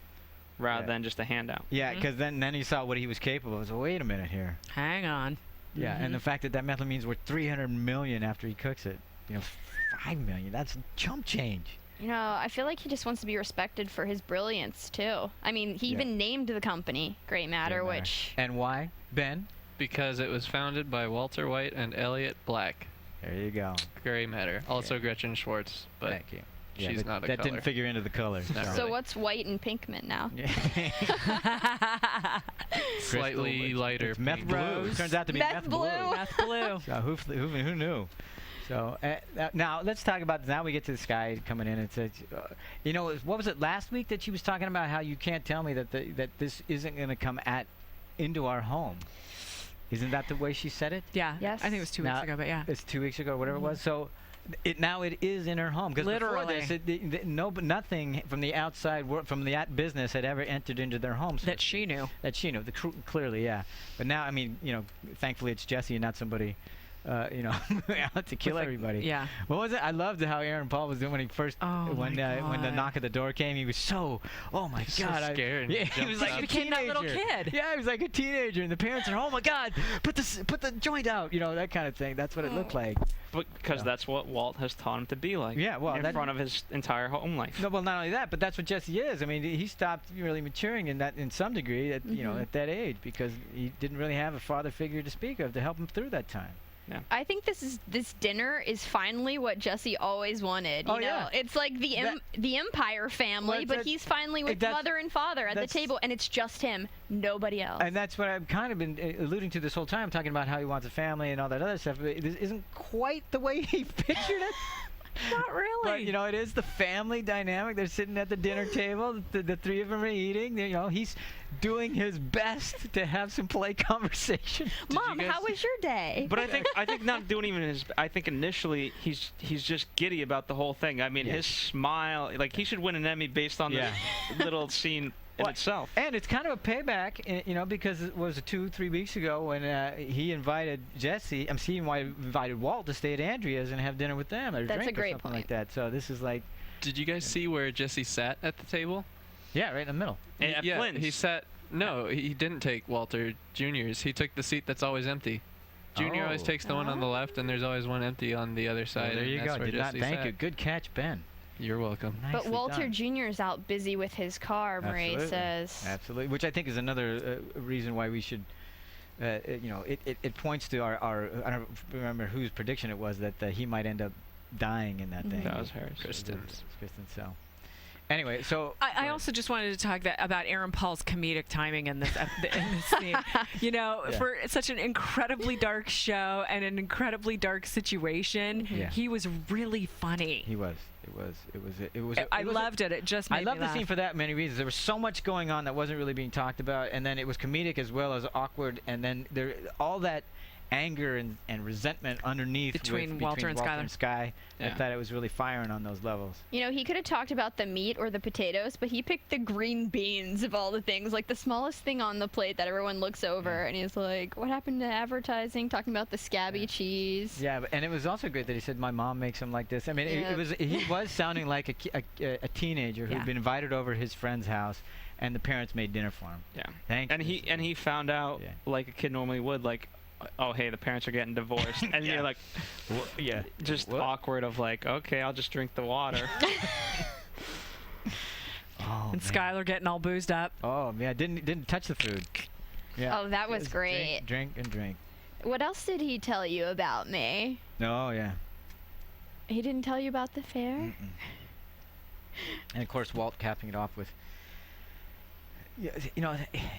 D: rather than just a handout.
C: Yeah. Because then he saw what he was capable of. So wait a minute here.
F: Hang on.
C: Yeah, and the fact that methylamine's worth $300 million after he cooks it, $5 million, that's chump change.
E: I feel like he just wants to be respected for his brilliance too. I mean, he even named the company Gray Matter, which.
C: And why, Ben?
G: Because it was founded by Walter White and Elliot Black.
C: There you go.
G: Gray Matter. Also Gretchen Schwartz, but
C: Thank you.
G: she's not a
C: that
G: color.
C: didn't figure into the color.
E: So what's White and Pinkman now?
G: Slightly lighter.
C: It's meth
G: pink.
C: blue. Turns out to be meth blue.
F: Meth blue.
C: So who knew? So now let's talk about. Now we get to this guy coming in and says, what was it last week that she was talking about how you can't tell me that this isn't going to come at into our home. Isn't that the way she said it?
F: Yeah.
E: Yes.
F: I think it was 2 weeks ago, but yeah.
C: It's 2 weeks ago, whatever it was. So now it is in her home. Because
F: Literally.
C: before this, nothing from the outside, from the business had ever entered into their homes.
F: That she knew.
C: That she knew. Clearly, yeah. But now, I mean, thankfully it's Jesse and not somebody out to kill everybody.
F: Yeah.
C: What was it? I loved how Aaron Paul was doing when he first, when the knock at the door came. He was so, oh my God,
G: so scared.
C: Yeah, he was like
F: He
C: a
F: became that little
C: teenager.
F: kid.
C: Yeah, he was like a teenager, and the parents are, oh my God, put the joint out, that kind of thing. That's what it looked like.
D: Because that's what Walt has taught him to be like.
C: Yeah, well,
D: in front of his entire home life.
C: No, well, not only that, but that's what Jesse is. I mean, he stopped really maturing in some degree at at that age because he didn't really have a father figure to speak of to help him through that time.
D: Yeah.
E: I think this dinner is finally what Jesse always wanted. You know,
C: yeah.
E: It's like the Empire family,
C: Well,
E: but he's finally with mother and father at the table, and it's just him, nobody else.
C: And that's what I've kind of been alluding to this whole time, talking about how he wants a family and all that other stuff. But this isn't quite the way he pictured it.
F: Not really.
C: But it is the family dynamic. They're sitting at the dinner table. The three of them are eating. He's doing his best to have some polite conversation.
E: Mom, how was your day?
D: But I think not doing even his. I think initially he's just giddy about the whole thing. I mean, his smile, like he should win an Emmy based on this little scene in itself.
C: And it's kind of a payback, because it was 2-3 weeks ago when he invited Jesse. He invited Walt to stay at Andrea's and have dinner with them. Or
E: That's
C: drink
E: a great
C: or something
E: point.
C: like that. So this is like.
G: Did you guys see where Jesse sat at the table?
C: Yeah, right in the middle.
D: At
G: Yeah,
D: Flynn's.
G: he sat. No, he didn't take Walter Jr.'s. He took the seat that's always empty. Junior always takes the one on the left, and there's always one empty on the other side.
C: There
G: and
C: you
G: that's
C: go.
G: where Jesse
C: Thank
G: sat.
C: you. Good catch, Ben.
G: You're welcome.
E: But
C: Nicely
E: Walter
C: done.
E: Jr. is out busy with his car, Marie
C: Absolutely.
E: says.
C: Absolutely, which I think is another reason why we should, it points to our I don't remember whose prediction it was that he might end up dying in that thing.
D: That was Harris.
C: Kristen. So, anyway, so
F: I also just wanted to talk about Aaron Paul's comedic timing in this scene. For such an incredibly dark show and an incredibly dark situation, he was really funny.
C: he was. It was.
F: I loved it. It just made
C: I love
F: me
C: the
F: laugh.
C: scene for that many reasons. There was so much going on that wasn't really being talked about, and then it was comedic as well as awkward, and then all that anger and resentment underneath
F: Between Walter and Skyler.
C: Sky.
G: Yeah.
C: I thought it was really firing on those levels.
E: He could have talked about the meat or the potatoes, but he picked the green beans of all the things, like the smallest thing on the plate that everyone looks over, and he's like, what happened to advertising? Talking about the scabby cheese.
C: Yeah, and it was also great that he said, my mom makes them like this. I mean, he was sounding like a teenager who'd been invited over his friend's house, and the parents made dinner for him.
D: Yeah.
C: Thank you.
D: And he found out like a kid normally would, like, oh hey, the parents are getting divorced, and you're like, just awkward of like, okay, I'll just drink the water.
F: And Skyler getting all boozed up.
C: Oh yeah, didn't touch the food. Yeah.
E: Oh, that was
C: Just
E: great.
C: Drink and drink.
E: What else did he tell you about me?
C: Oh yeah.
E: He didn't tell you about the fair?
C: Mm-mm. And of course, Walt capping it off with,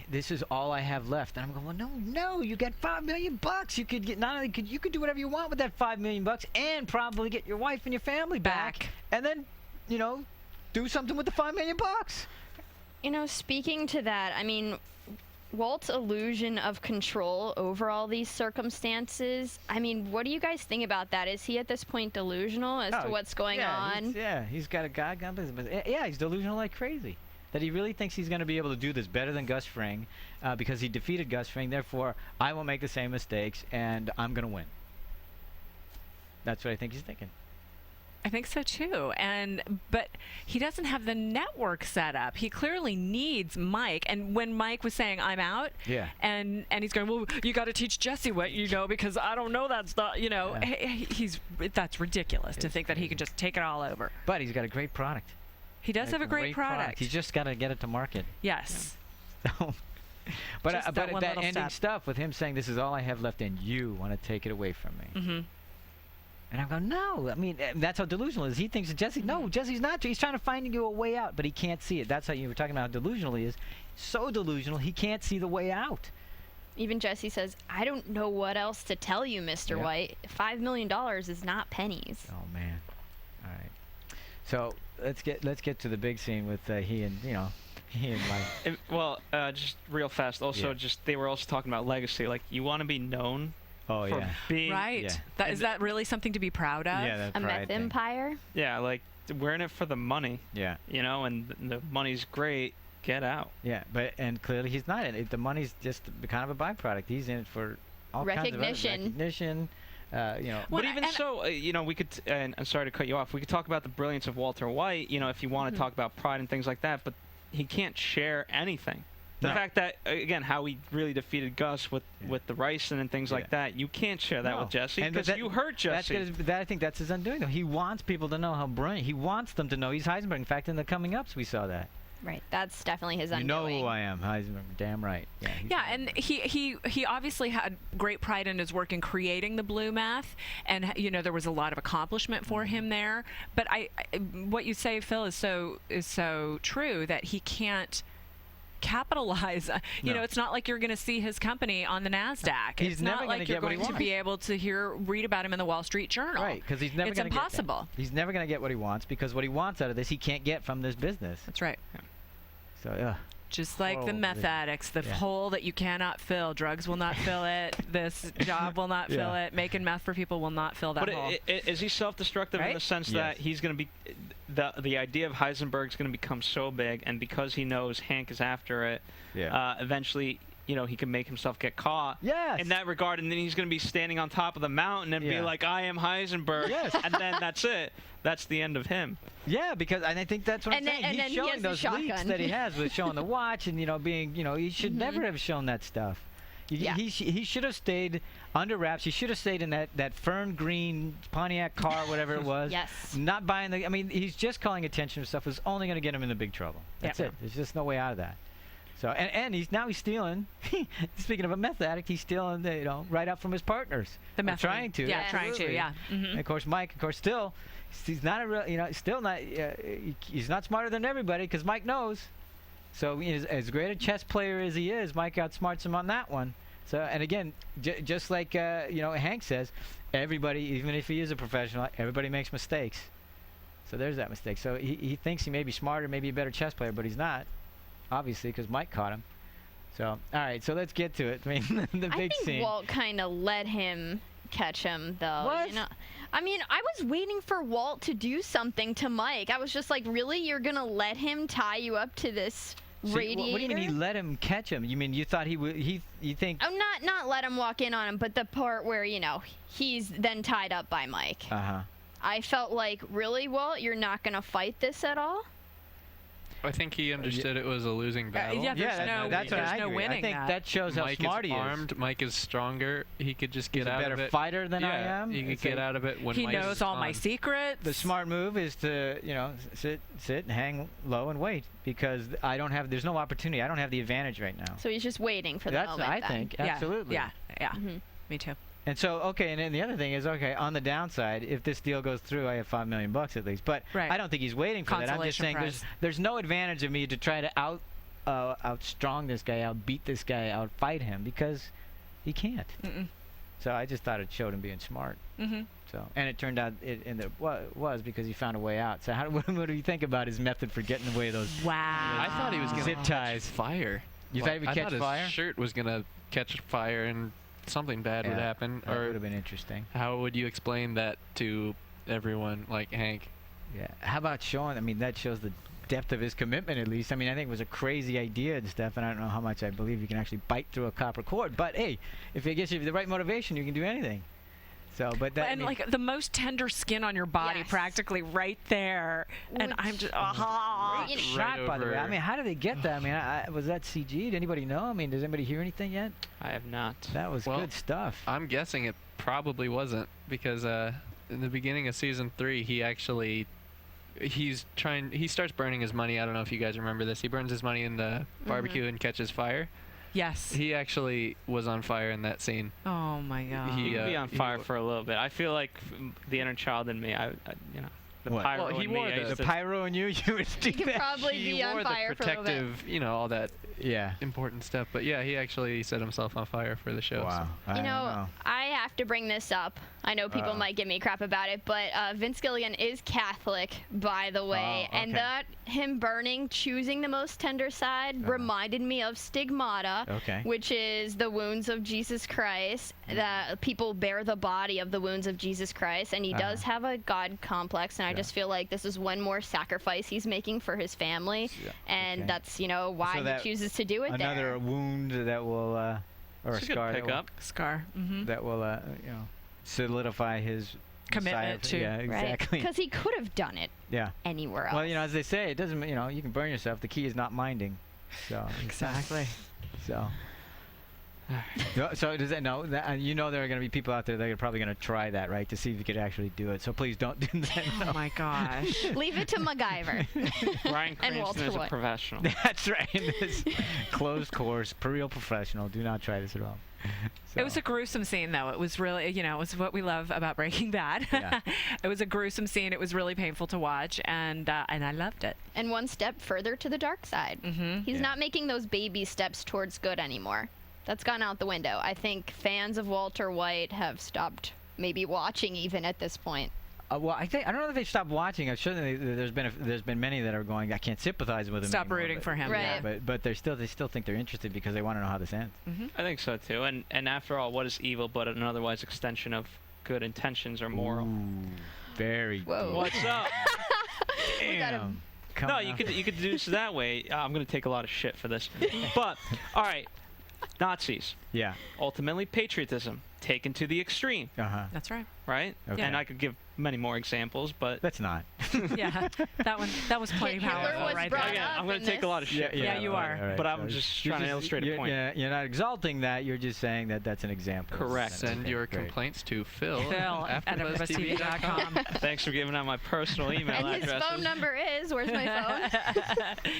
C: this is all I have left. And I'm going, well, no, you got $5 million. You could get you could do whatever you want with that $5 million and probably get your wife and your family back. And then, do something with the $5 million.
E: Speaking to that, I mean, Walt's illusion of control over all these circumstances. I mean, what do you guys think about that? Is he at this point delusional as to what's going on?
C: He's got a guy. He's delusional like crazy. That he really thinks he's going to be able to do this better than Gus Fring because he defeated Gus Fring. Therefore, I won't make the same mistakes, and I'm going to win. That's what I think he's thinking.
F: I think so too. But he doesn't have the network set up. He clearly needs Mike. And when Mike was saying, I'm out, and he's going, well, you got to teach Jesse what you know because I don't know that stuff. That's ridiculous to think that he can just take it all over.
C: But he's got a great product.
F: He does have a great product.
C: He's just got to get it to market.
F: Yes.
C: So, but
F: Just that
C: that
F: one little
C: ending
F: step.
C: stuff with him saying, this is all I have left and you want to take it away from me.
F: Mm-hmm.
C: And I'm going, no. I mean, that's how delusional he is. He thinks that Jesse, no, Jesse's not. He's trying to find you a way out, but he can't see it. That's how you were talking about how delusional he is. So delusional, he can't see the way out.
E: Even Jesse says, I don't know what else to tell you, Mr. White. $5 million is not pennies.
C: Oh, man. All right. So let's get to the big scene with he and, He and Mike.
D: Well, just real fast. Also, just they were also talking about legacy. Like, you want to be known
C: Oh
D: for
C: yeah.
D: being
F: Right.
C: Yeah.
F: Is that really something to be proud of?
C: Yeah, that
E: A
C: pride
E: meth
C: thing.
E: empire.
D: Yeah, like we're in it for the money.
C: Yeah.
D: You know, and the money's great. Get out.
C: Yeah, and clearly he's not in it. The money's just kind of a byproduct. He's in it for all kinds of recognition. You know.
D: But even so, you know, we could. And I'm sorry to cut you off. We could talk about the brilliance of Walter White. You know, if you want to talk about pride and things like that. But he can't share anything. The fact that, again, how he really defeated Gus with the ricin and things like that, you can't share that with Jesse because you hurt Jesse.
C: I think that's his undoing, though. He wants people to know how brilliant. He wants them to know he's Heisenberg. In fact, in the coming ups, we saw that.
E: Right. That's definitely his
C: You
E: undoing.
C: know who I am, Heisenberg. Damn right. Yeah.
F: Yeah, and he obviously had great pride in his work in creating the blue meth, and you know there was a lot of accomplishment for him there. But what you say, Phil, is so true that he can't capitalize. You know, it's not like you're going to see his company on the NASDAQ.
C: He's
F: it's
C: never
F: not like you're
C: get what he
F: going to
C: wants.
F: be able to read about him in the Wall Street Journal.
C: Right, because he's never
F: It's
C: going to
F: impossible.
C: get that. He's never going to get what he wants because what he wants out of this he can't get from this business.
F: That's right.
C: So
F: Just like the meth addicts, the hole that you cannot fill. Drugs will not fill it. This job will not fill it. Making meth for people will not fill that hole.
D: But is he self-destructive in the sense that he's going to be the idea of Heisenberg's going to become so big, and because he knows Hank is after it, eventually, you know, he can make himself get caught in that regard, and then he's going to be standing on top of the mountain and be like, I am Heisenberg, and then that's it. That's the end of him.
C: Yeah, because and I think that's what I'm saying. He's showing those leaks that he has with showing the watch and, you know, being, you know, he should never have shown that stuff. He should have stayed under wraps. He should have stayed in that fern green Pontiac car, whatever it was. Not buying the. I mean, he's just calling attention to stuff was only going to get him into big trouble. That's it. There's just no way out of that. So and he's stealing. Speaking of a meth addict, he's stealing, you know, right up from his partners.
F: The meth.
C: Trying to.
F: Yeah, trying to. Yeah.
C: And of course, Mike. Of course, still, he's not a real. You know, still not. He's not smarter than everybody because Mike knows. So as great a chess player as he is, Mike outsmarts him on that one. So and again, just like you know, Hank says, everybody, even if he is a professional, everybody makes mistakes. So there's that mistake. So he thinks he may be smarter, maybe a better chess player, but he's not. Obviously, because Mike caught him. So, all right, so let's get to it. I mean, the big scene.
E: I think Walt kind of let him catch him, though.
C: What?
E: You know? I mean, I was waiting for Walt to do something to Mike. I was just like, really? You're going to let him tie you up to this radiator?
C: What do you mean he let him catch him? You mean you thought he would? You think?
E: Oh, not let him walk in on him, but the part where, you know, he's then tied up by Mike.
C: Uh-huh.
E: I felt like, really, Walt? You're not going to fight this at all?
G: I think he understood it was a losing battle.
C: That's what I agree.
F: winning.
C: I think that shows how
G: Mike
C: smart
G: is
C: he is.
G: armed. Mike is stronger. He could just get out of it.
C: He's a better fighter than I am.
G: He could get out of it when
F: he
G: Mike's
F: knows all
G: on.
F: my secrets.
C: The smart move is to, you know, sit and hang low and wait because there's no opportunity. I don't have the advantage right now.
E: So he's just waiting for the
C: That's
E: moment.
C: I think absolutely.
F: Yeah. Me too.
C: And so, okay, and then the other thing is, okay, on the downside, if this deal goes through, I have $5 million at least. But I don't think he's waiting for that. I'm just saying there's no advantage of me to try to outstrong this guy, outbeat this guy, outfight him because he can't. So I just thought it showed him being smart. So and it turned out it was because he found a way out. So what do you think about his method for getting away those?
F: Wow.
G: I thought he was going to
C: zip ties.
G: Fire.
C: You thought he would catch fire?
G: His shirt was going to catch fire and something bad would happen.
C: That would have been interesting.
G: How would you explain that to everyone like Hank?
C: Yeah. How about showing? I mean, that shows the depth of his commitment, at least. I mean, I think it was a crazy idea and stuff, and I don't know how much I believe you can actually bite through a copper cord. But hey, if it gets you the right motivation, you can do anything. So, but that
F: and like the most tender skin on your body, practically right there, and I'm just
C: shot by the way. I mean, how did they get that? I mean, was that CG? Did anybody know? I mean, does anybody hear anything yet?
D: I have not.
C: That was good stuff.
G: I'm guessing it probably wasn't because in the beginning of season 3, he starts burning his money. I don't know if you guys remember this. He burns his money in the barbecue and catches fire.
F: Yes.
G: He actually was on fire in that scene.
F: Oh my God.
D: He could be on fire for a little bit. I feel like the inner child in me, the pyro in me.
C: The pyro in you would do
E: could probably be on fire for a little bit.
G: Protective, all that important stuff. But yeah, he actually set himself on fire for the show.
C: Wow.
E: So. I have to bring this up. I know people might give me crap about it, but Vince Gilligan is Catholic, by the way, and that him burning, choosing the most tender side, reminded me of stigmata, which is the wounds of Jesus Christ. That people bear the body of the wounds of Jesus Christ, and he does have a God complex, and I just feel like this is one more sacrifice he's making for his family, and that's why he chooses to do it.
C: Another wound that will, or a scar.
F: Scar.
C: That will, solidify his
F: commitment to.
C: Yeah, exactly.
E: Because he could have done it.
C: Yeah.
E: Anywhere else.
C: Well, as they say, it doesn't. You can burn yourself. The key is not minding. So
F: Exactly.
C: So. So does that there are going to be people out there that are probably going to try that, right, to see if you could actually do it. So please don't do that.
F: Oh my gosh.
E: Leave it to MacGyver.
D: Bryan Cranston is a professional.
C: That's right. This closed course, real professional. Do not try this at all. So.
F: It was a gruesome scene, though. It was really, it was what we love about Breaking Bad.
C: Yeah.
F: It was a gruesome scene. It was really painful to watch, and I loved it.
E: And one step further to the dark side. He's not making those baby steps towards good anymore. That's gone out the window. I think fans of Walter White have stopped maybe watching even at this point.
C: Well, I don't know if they stopped watching. I'm sure there's been many that are going, I can't sympathize with him.
F: Stop
C: anymore,
F: rooting for him.
E: Right.
C: Yeah, but they still think they're interested because they want to know how this ends.
D: I think so too. And after all, what is evil but an otherwise extension of good intentions or moral?
C: Ooh, very.
E: Whoa.
D: What's up?
C: Damn.
D: No, you could deduce that way. I'm gonna take a lot of shit for this, but all right. Nazis.
C: Yeah.
D: Ultimately, patriotism taken to the extreme.
F: That's right.
D: Right?
C: Okay.
D: And I could give many more examples, but
C: Let's not.
F: Yeah, that was plenty
E: Hitler
F: powerful
E: was
F: right
E: brought
F: there.
D: again,
E: up
D: I'm going to
E: in
D: take a
E: this.
D: lot of shit.
F: Yeah, you are.
C: All right,
D: But
C: so
D: I'm just
C: you're
D: trying to illustrate a point.
C: You're not exalting that. You're just saying that that's an example.
D: Correct.
G: Send
C: Okay,
G: your
C: great.
G: complaints to Phil
F: At AFTERBUZZTV.com.
D: Thanks for giving out my personal email
E: And his
D: addresses.
E: phone number is, where's my phone?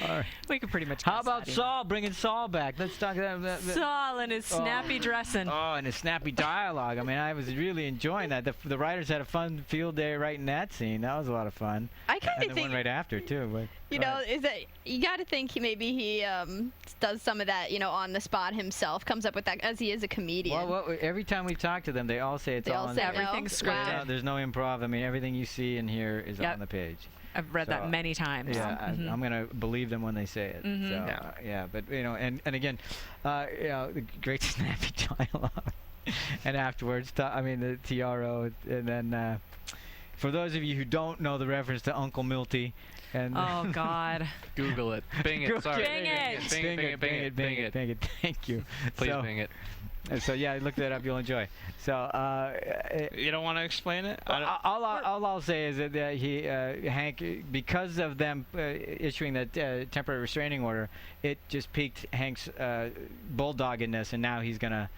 C: All right.
F: We could pretty much.
C: How
F: guess
C: about
F: that,
C: Saul? Bringing Saul back. Let's talk about that.
F: Saul and his snappy dressing.
C: Oh, and his snappy dialogue. I mean, I was really enjoying that. The writers had a fun field day writing that scene. That was a lot of fun.
E: I kind
C: And
E: of
C: the
E: think,
C: one right after too. But
E: you
C: go
E: know,
C: ahead.
E: is that you got to think maybe he does some of that, on the spot himself, comes up with that as he is a comedian.
C: Well, every time we talk to them, they all say it's
E: They
C: all
E: all
C: on
E: say
C: the
F: Everything's
E: no.
F: scripted.
E: Wow.
C: There's no improv. I mean, everything you see and hear is
F: Yep.
C: on the page.
F: I've read that
C: So,
F: many times.
C: Yeah, I'm gonna believe them when they say it.
F: Mhm.
C: So, yeah, but and again, the great snappy dialogue, and afterwards, the TRO, and then for those of you who don't know the reference to Uncle Milty, and
F: Oh God.
G: Google it. Bing it. Sorry.
F: Bing it.
G: Bing it. Bing it. Bing it.
C: Bing it. Thank you.
G: Please
C: So-
G: bing it.
C: So yeah, look that up. You'll enjoy. So
D: You don't want to explain it?
C: all I'll say is that Hank, because of them issuing that temporary restraining order, it just piqued Hank's bulldoggedness, and now he's gonna.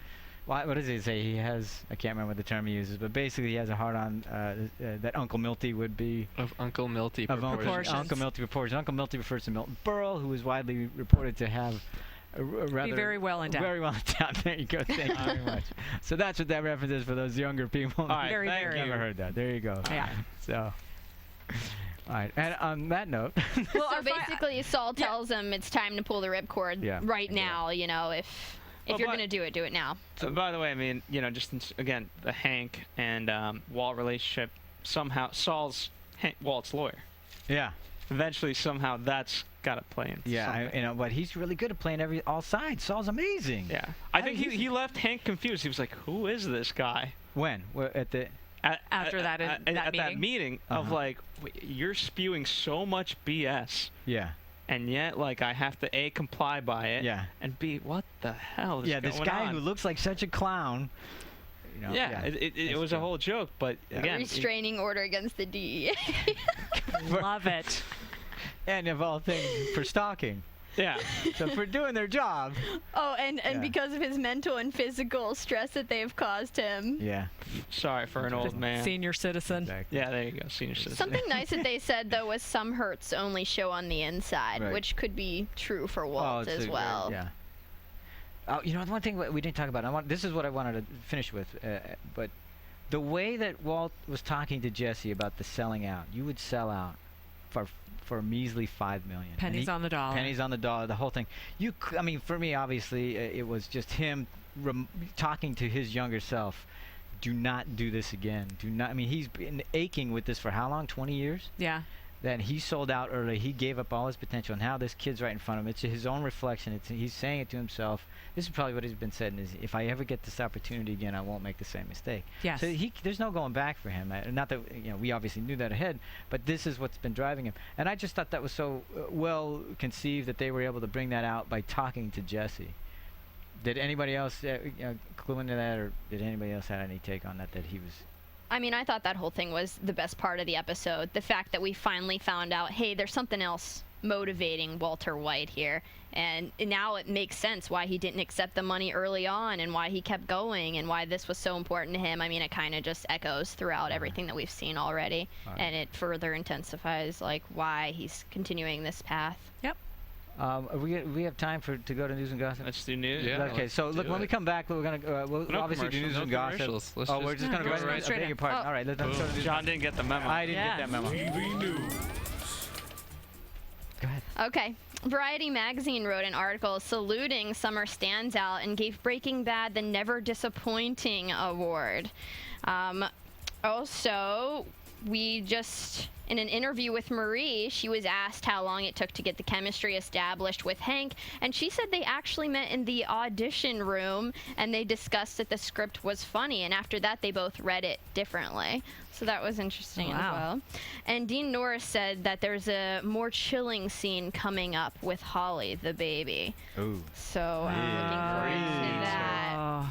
C: What does he say? He has. I can't remember what the term he uses, but basically he has a heart on that Uncle Milty would be.
G: Of Uncle Milty
F: Proportions.
C: Uncle Milty proportions. Uncle Milty refers to Milton Berle, who is widely reported to have. Rather
F: very well endowed.
C: Very well endowed. There you go. Thank you very much. So that's what that reference is for those younger people.
D: All right,
F: Very,
D: thank
F: very.
D: you.
C: Never heard that. There you go.
F: Yeah.
C: So, all right. And on that note,
F: Well,
E: so
F: our fi-
E: basically, Saul tells him it's time to pull the ripcord
C: Yeah.
E: right now. If
D: Well,
E: you're
D: but-
E: gonna do it now.
D: So, by the way, I mean, just again, the Hank and Walt relationship, somehow Saul's Walt's lawyer.
C: yeah,
D: Eventually, somehow, that's got to play into something.
C: but he's really good at playing all sides. Saul's amazing.
D: Yeah. I think he left Hank confused. He was like, who is this guy?
C: When? At the.
F: After that
D: that meeting of
C: Uh-huh.
D: like, you're spewing so much BS,
C: Yeah.
D: and yet like I have to A, comply by it,
C: Yeah.
D: and B, what the hell is
C: Yeah. This
D: going
C: guy
D: on?
C: who looks like such a clown.
D: Yeah, it
C: That's
D: was a
C: true.
D: whole joke, but again,
E: Restraining order against the DEA.
F: Love it.
C: And of all things, for stalking.
D: yeah.
C: So for doing their job.
E: Oh, and
C: Yeah.
E: because of his mental and physical stress that they've caused him.
C: Yeah.
D: Sorry for an old man.
F: Senior citizen.
C: Exactly.
D: Yeah, there you go, senior citizen.
E: Something nice that they said though was some hurts only show on the inside,
C: Right.
E: which could be true for Walt
C: it's
E: as
C: a
E: well.
C: Yeah. The one thing we didn't talk about. This is what I wanted to finish with, but the way that Walt was talking to Jesse about the selling out, you would sell out for a measly $5 million.
F: Pennies on the dollar.
C: Pennies on the dollar. The whole thing. For me, obviously, it was just him talking to his younger self. do not do this again. Do not. I mean, he's been aching with this for how long? 20 years.
F: Yeah.
C: That he sold out early. He gave up all his potential, and now this kid's right in front of him. It's his own reflection. He's saying it to himself. This is probably what he's been saying: is if I ever get this opportunity again, I won't make the same mistake.
F: Yes.
C: So there's no going back for him. Not that we obviously knew that ahead, but this is what's been driving him. And I just thought that was so well conceived that they were able to bring that out by talking to Jesse. Did anybody else clue into that, or did anybody else have any take on that? That he was.
E: I mean, I thought that whole thing was the best part of the episode. The fact that we finally found out, hey, there's something else motivating Walter White here. And now it makes sense why he didn't accept the money early on and why he kept going and why this was so important to him. I mean, it kind of just echoes throughout everything that we've seen already. And it further intensifies, like, why he's continuing this path.
F: Yep.
C: We have time to go to news and gossip.
D: Let's do news.
G: Yeah.
C: Okay, so look, when we come back, we're gonna we'll obviously do news and gossip. We're just gonna go
F: straight in.
C: part. All right, let's go to news.
D: John didn't get the memo.
C: I didn't get that memo.
A: TV news.
C: Go ahead.
E: Okay. Variety magazine wrote an article saluting Summer Standout and gave Breaking Bad the Never Disappointing award. Also, in an interview with Marie, she was asked how long it took to get the chemistry established with Hank, and she said they actually met in the audition room and they discussed that the script was funny, and after that they both read it differently. So that was interesting as well. And Dean Norris said that there's a more chilling scene coming up with Holly, the baby.
C: Ooh.
E: So I'm looking forward to that.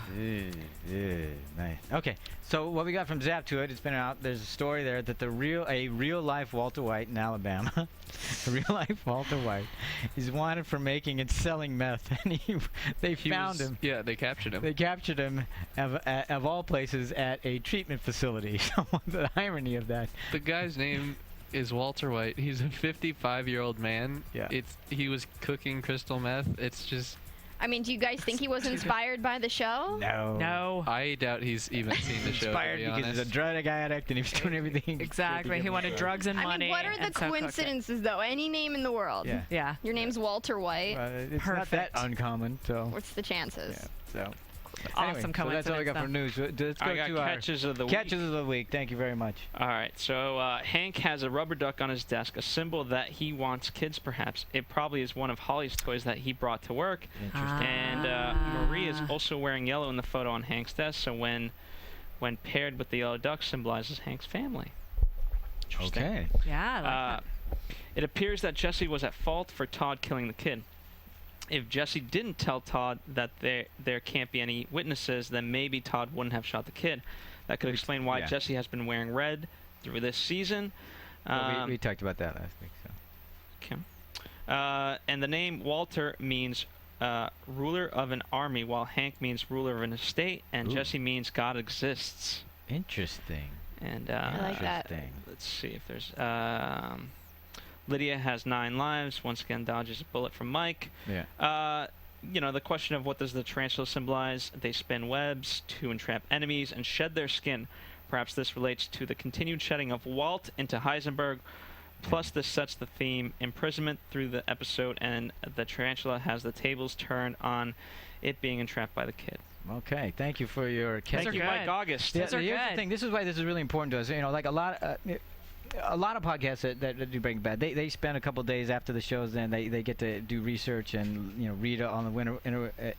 C: Nice. Okay, so what we got from Zap to it, it's been out. There's a story there that a real life Walter White in Alabama, a real life Walter White, is wanted for making and selling meth, and they found him.
G: Yeah, they captured him.
C: They captured him, of all places, at a treatment facility. So the irony of that.
G: The guy's name is Walter White. He's a 55-year-old man.
C: Yeah.
G: He was cooking crystal meth. It's just.
E: I mean, do you guys think he was inspired by the show?
F: No.
G: I doubt he's even seen the show.
C: Inspired
G: to be
C: because
G: honest.
C: he's a drug addict and he was doing everything.
F: Exactly. He wanted drugs and money.
E: I mean, what are the
F: and so cooked it.
E: coincidences, though? Any name in the world.
C: Yeah.
F: Yeah.
E: Your name's Walter White.
C: It's not that uncommon, so.
E: What's the chances?
C: Yeah, so.
F: Awesome
C: So that's all we got for news. Let's go
D: I got
C: to our
D: catches of the week.
C: catches of the week. Thank you very much.
D: All right, so Hank has a rubber duck on his desk, a symbol that he wants kids, perhaps. It probably is one of Holly's toys that he brought to work.
C: Interesting.
D: And Marie is also wearing yellow in the photo on Hank's desk, so when paired with the yellow duck, symbolizes Hank's family. Interesting.
C: Okay.
F: Yeah, I like
D: It appears that Jesse was at fault for Todd killing the kid. If Jesse didn't tell Todd that there can't be any witnesses, then maybe Todd wouldn't have shot the kid. That could explain why Jesse has been wearing red through this season.
C: Well, we talked about that last week. So.
D: Okay. And the name Walter means ruler of an army, while Hank means ruler of an estate, and Jesse means God exists.
C: Interesting.
D: And
E: I like that.
D: let's see if there's. Lydia has 9 lives. Once again, dodges a bullet from Mike.
C: Yeah.
D: The question of what does the tarantula symbolize? They spin webs to entrap enemies and shed their skin. Perhaps this relates to the continued shedding of Walt into Heisenberg. Plus, this sets the theme imprisonment through the episode, and the tarantula has the tables turned on it being entrapped by the kid.
C: Okay. Thank you for your catch.
D: Thank you, Mike August.
C: Yeah, here's the thing. This is why this is really important to us. Like a lot of podcasts that do Breaking Bad, they spend a couple days after the shows, and they get to do research and read on the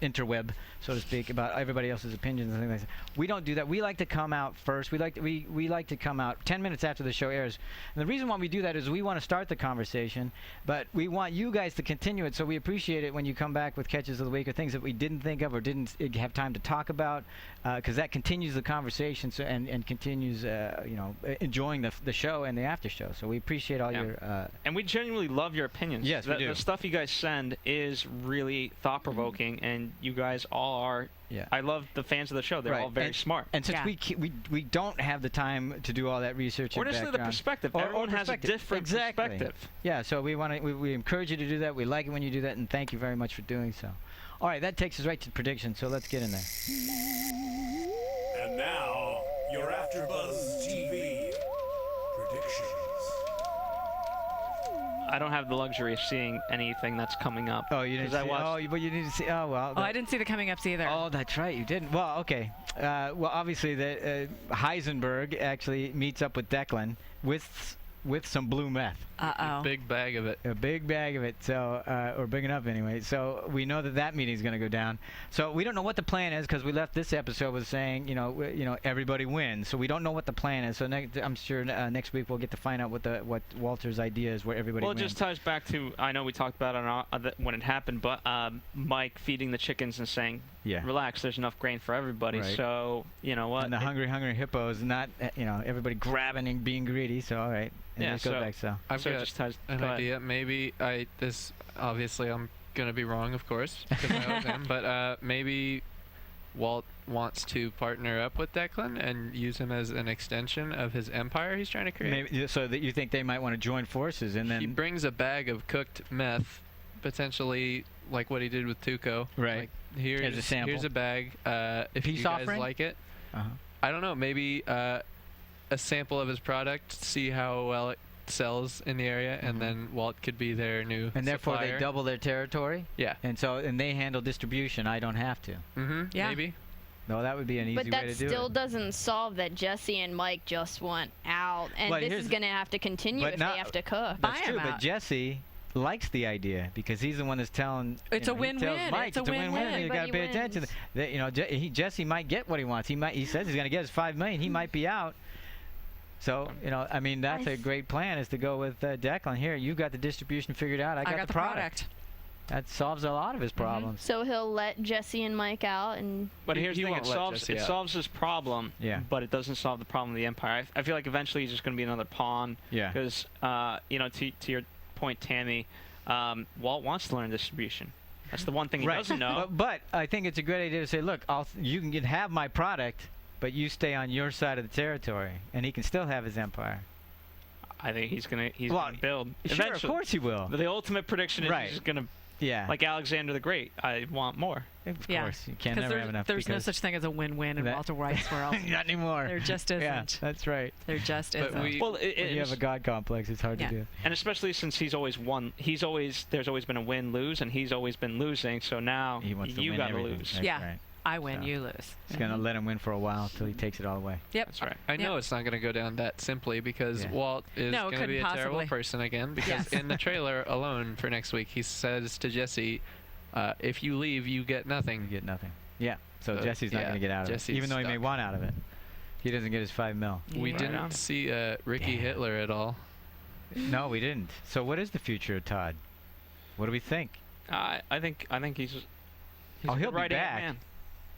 C: interweb, so to speak, about everybody else's opinions and things like that. We don't do that. We like to come out first. We like to come out 10 minutes after the show airs. And the reason why we do that is we want to start the conversation, but we want you guys to continue it. So we appreciate it when you come back with catches of the week or things that we didn't think of or didn't have time to talk about, because that continues the conversation and continues enjoying the show and the after show. So we appreciate all your
D: and we genuinely love your opinions.
C: Yes, we do.
D: The stuff you guys send is really thought-provoking, and you guys all are.
C: Yeah.
D: I love the fans of the show. They're all very smart.
C: And since we don't have the time to do all that research
D: or
C: and
D: just the
C: background,
D: perspective. Everyone has a different perspective.
C: Yeah. So we encourage you to do that. We like it when you do that, and thank you very much for doing so. All right, that takes us right to predictions. So let's get in there.
A: And now, your AFTERBUZZ TV predictions.
D: I don't have the luxury of seeing anything that's coming up.
C: Oh, you didn't see. But you need to see. Oh well.
F: Oh, I didn't see the coming ups either.
C: Oh, that's right. You didn't. Well, okay. Well, obviously, the Heisenberg actually meets up with Declan with some blue meth.
F: Uh-oh.
G: Big bag of it.
C: A big bag of it. So, or big enough anyway. So we know that meeting's going to go down. So we don't know what the plan is because we left this episode with saying, you know, everybody wins. So we don't know what the plan is. So I'm sure next week we'll get to find out what Walter's idea is, where everybody wins.
D: Well, it just ties back to, I know we talked about it when it happened, but Mike feeding the chickens and saying, relax, there's enough grain for everybody. Right. So, you know what?
C: And the hungry hippos, not, everybody grabbing and being greedy. So, all right. And
D: so
C: go back, so.
G: I've got an idea. Maybe obviously I'm going to be wrong, of course, because I owe him, but maybe Walt wants to partner up with Declan and use him as an extension of his empire he's trying to create.
C: Maybe, so that you think they might want to join forces, and then...
G: He brings a bag of cooked meth, potentially like what he did with Tuco.
C: Right.
G: Like,
C: as a sample.
G: Here's a bag. If
C: Peace
G: you guys
C: offering?
G: like it, I don't know, maybe a sample of his product, see how well it sells in the area, and then Walt could be their new
C: and therefore
G: supplier.
C: they double their territory.
G: Yeah.
C: And they handle distribution. I don't have to.
F: Yeah.
G: Maybe.
C: No, that would be an easy way to do it.
E: But that still doesn't solve that Jesse and Mike just want out, and this is going to have to continue if they have to cook.
C: That's true, but Jesse likes the idea because he's the one that's telling.
F: It's a win-win.
C: It's a win-win. You got to pay attention. Jesse might get what he wants. He says he's going to get his $5 million. He might be out. So, I mean, that's a great plan, is to go with Declan. Here, you got the distribution figured out. I got the product. That solves a lot of his problems.
E: So he'll let Jesse and Mike out,
D: But here's the thing: it solves his problem.
C: Yeah.
D: But it doesn't solve the problem of the Empire. I feel like eventually he's just going to be another pawn.
C: Yeah.
D: Because to your point, Tammy, Walt wants to learn distribution. That's the one thing he doesn't know.
C: But I think it's a great idea to say, look, you can have my product, but you stay on your side of the territory, and he can still have his empire.
D: I think he's gonna build.
C: Sure,
D: eventually.
C: of course he will.
D: The ultimate prediction is he's gonna.
C: Yeah.
D: Like Alexander the Great, I want more.
C: Of course, you can never have enough.
F: There's no such thing as a win-win in Walter White's world.
C: Not anymore.
F: There just isn't.
C: Yeah, that's right.
F: There just isn't.
C: When you have a god complex, it's hard to do.
D: And especially since he's always won. There's always been a win-lose, and he's always been losing. So now you got to lose.
C: That's right.
F: I win, you lose.
C: He's going to let him win for a while until he takes it all away.
F: Yep.
D: That's right.
G: I know it's not going to go down that simply because Walt is going to be a terrible person again. Because in the trailer alone for next week, he says to Jesse, if you leave, you get nothing.
C: You get nothing. Yeah. So Jesse's not going to get out of it, even though he may want out of it. He doesn't get his $5 million.
G: We didn't see Ricky Hitler at all.
C: No, we didn't. So what is the future of Todd? What do we think?
D: I think he's
C: he'll
D: right
C: be back.
D: Man.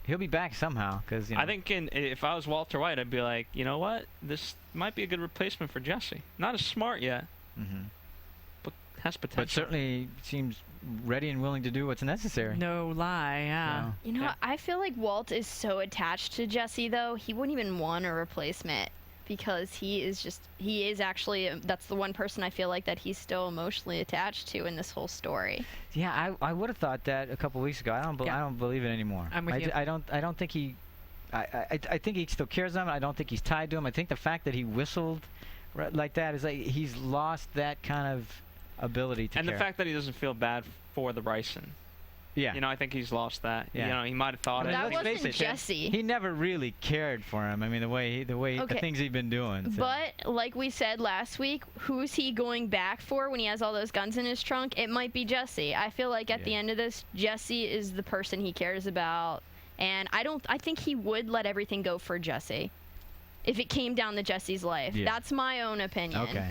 C: He'll be back somehow, because
D: I think if I was Walter White, I'd be like, you know what, this might be a good replacement for Jesse. Not as smart yet, but has potential.
C: But certainly seems ready and willing to do what's necessary.
F: No lie, yeah.
E: You know, I feel like Walt is so attached to Jesse, though, he wouldn't even want a replacement. Because he is actually, that's the one person I feel like that he's still emotionally attached to in this whole story.
C: Yeah, I would have thought that a couple weeks ago. I don't believe it anymore.
F: I'm with you.
C: I don't think he. I think he still cares about him. I don't think he's tied to him. I think the fact that he whistled like that is like he's lost that kind of ability to.
D: And
C: care.
D: The fact that he doesn't feel bad for the Bryson.
C: Yeah.
D: I think he's lost that.
C: Yeah.
D: He might have thought
E: that
D: it.
E: wasn't Jesse.
C: He never really cared for him. I mean, the things he'd been doing. So.
E: But like we said last week, who's he going back for when he has all those guns in his trunk? It might be Jesse. I feel like at the end of this, Jesse is the person he cares about, and I think he would let everything go for Jesse if it came down to Jesse's life.
C: Yeah.
E: That's my own opinion.
C: Okay.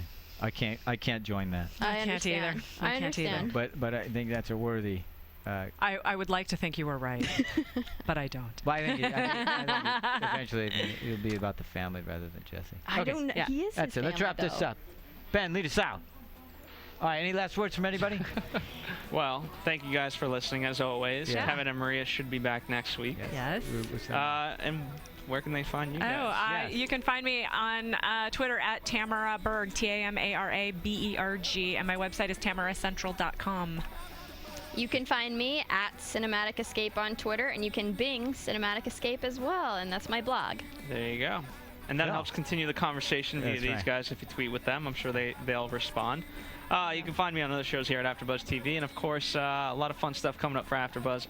C: I can't join that.
E: I understand.
F: I can't either.
C: But I think that's a worthy.
F: I would like to think you were right, but I don't.
C: But I think eventually it'll be about the family rather than Jesse.
E: I don't know.
F: Yeah.
E: He is
C: That's
E: his
C: it. Let's
E: family,
C: wrap this
E: though.
C: up. Ben, lead us out. All right. Any last words from anybody?
D: Well, thank you guys for listening as always.
C: Yeah.
D: Kevin and Maria should be back next week.
F: Yes.
D: And where can they find you guys?
F: You can find me on Twitter at Tamara Berg, TamaraBerg, and my website is tamaracentral.com.
E: You can find me at Cinematic Escape on Twitter, and you can Bing Cinematic Escape as well, and that's my blog.
D: There you go. And that helps continue the conversation via these guys if you tweet with them. I'm sure they'll respond. You can find me on other shows here at AfterBuzz TV, and of course, a lot of fun stuff coming up for AfterBuzz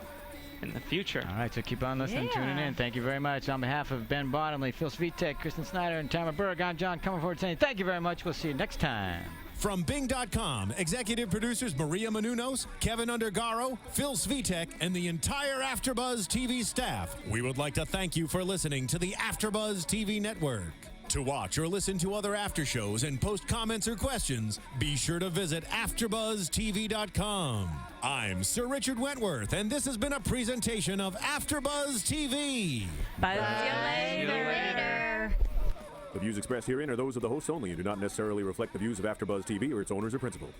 D: in the future.
C: All right, so keep on listening, tuning in. Thank you very much. On behalf of Ben Bottomley, Phil Svitek, Kristen Snyder, and Tamara Berg, I'm John Comerford saying thank you very much. We'll see you next time.
A: From Bing.com, executive producers Maria Menounos, Kevin Undergaro, Phil Svitek, and the entire AfterBuzz TV staff, we would like to thank you for listening to the AfterBuzz TV network. To watch or listen to other after shows and post comments or questions, be sure to visit AfterBuzzTV.com. I'm Sir Richard Wentworth, and this has been a presentation of AfterBuzz TV.
F: Bye. See you later.
H: The views expressed herein are those of the hosts only and do not necessarily reflect the views of AfterBuzz TV or its owners or principals.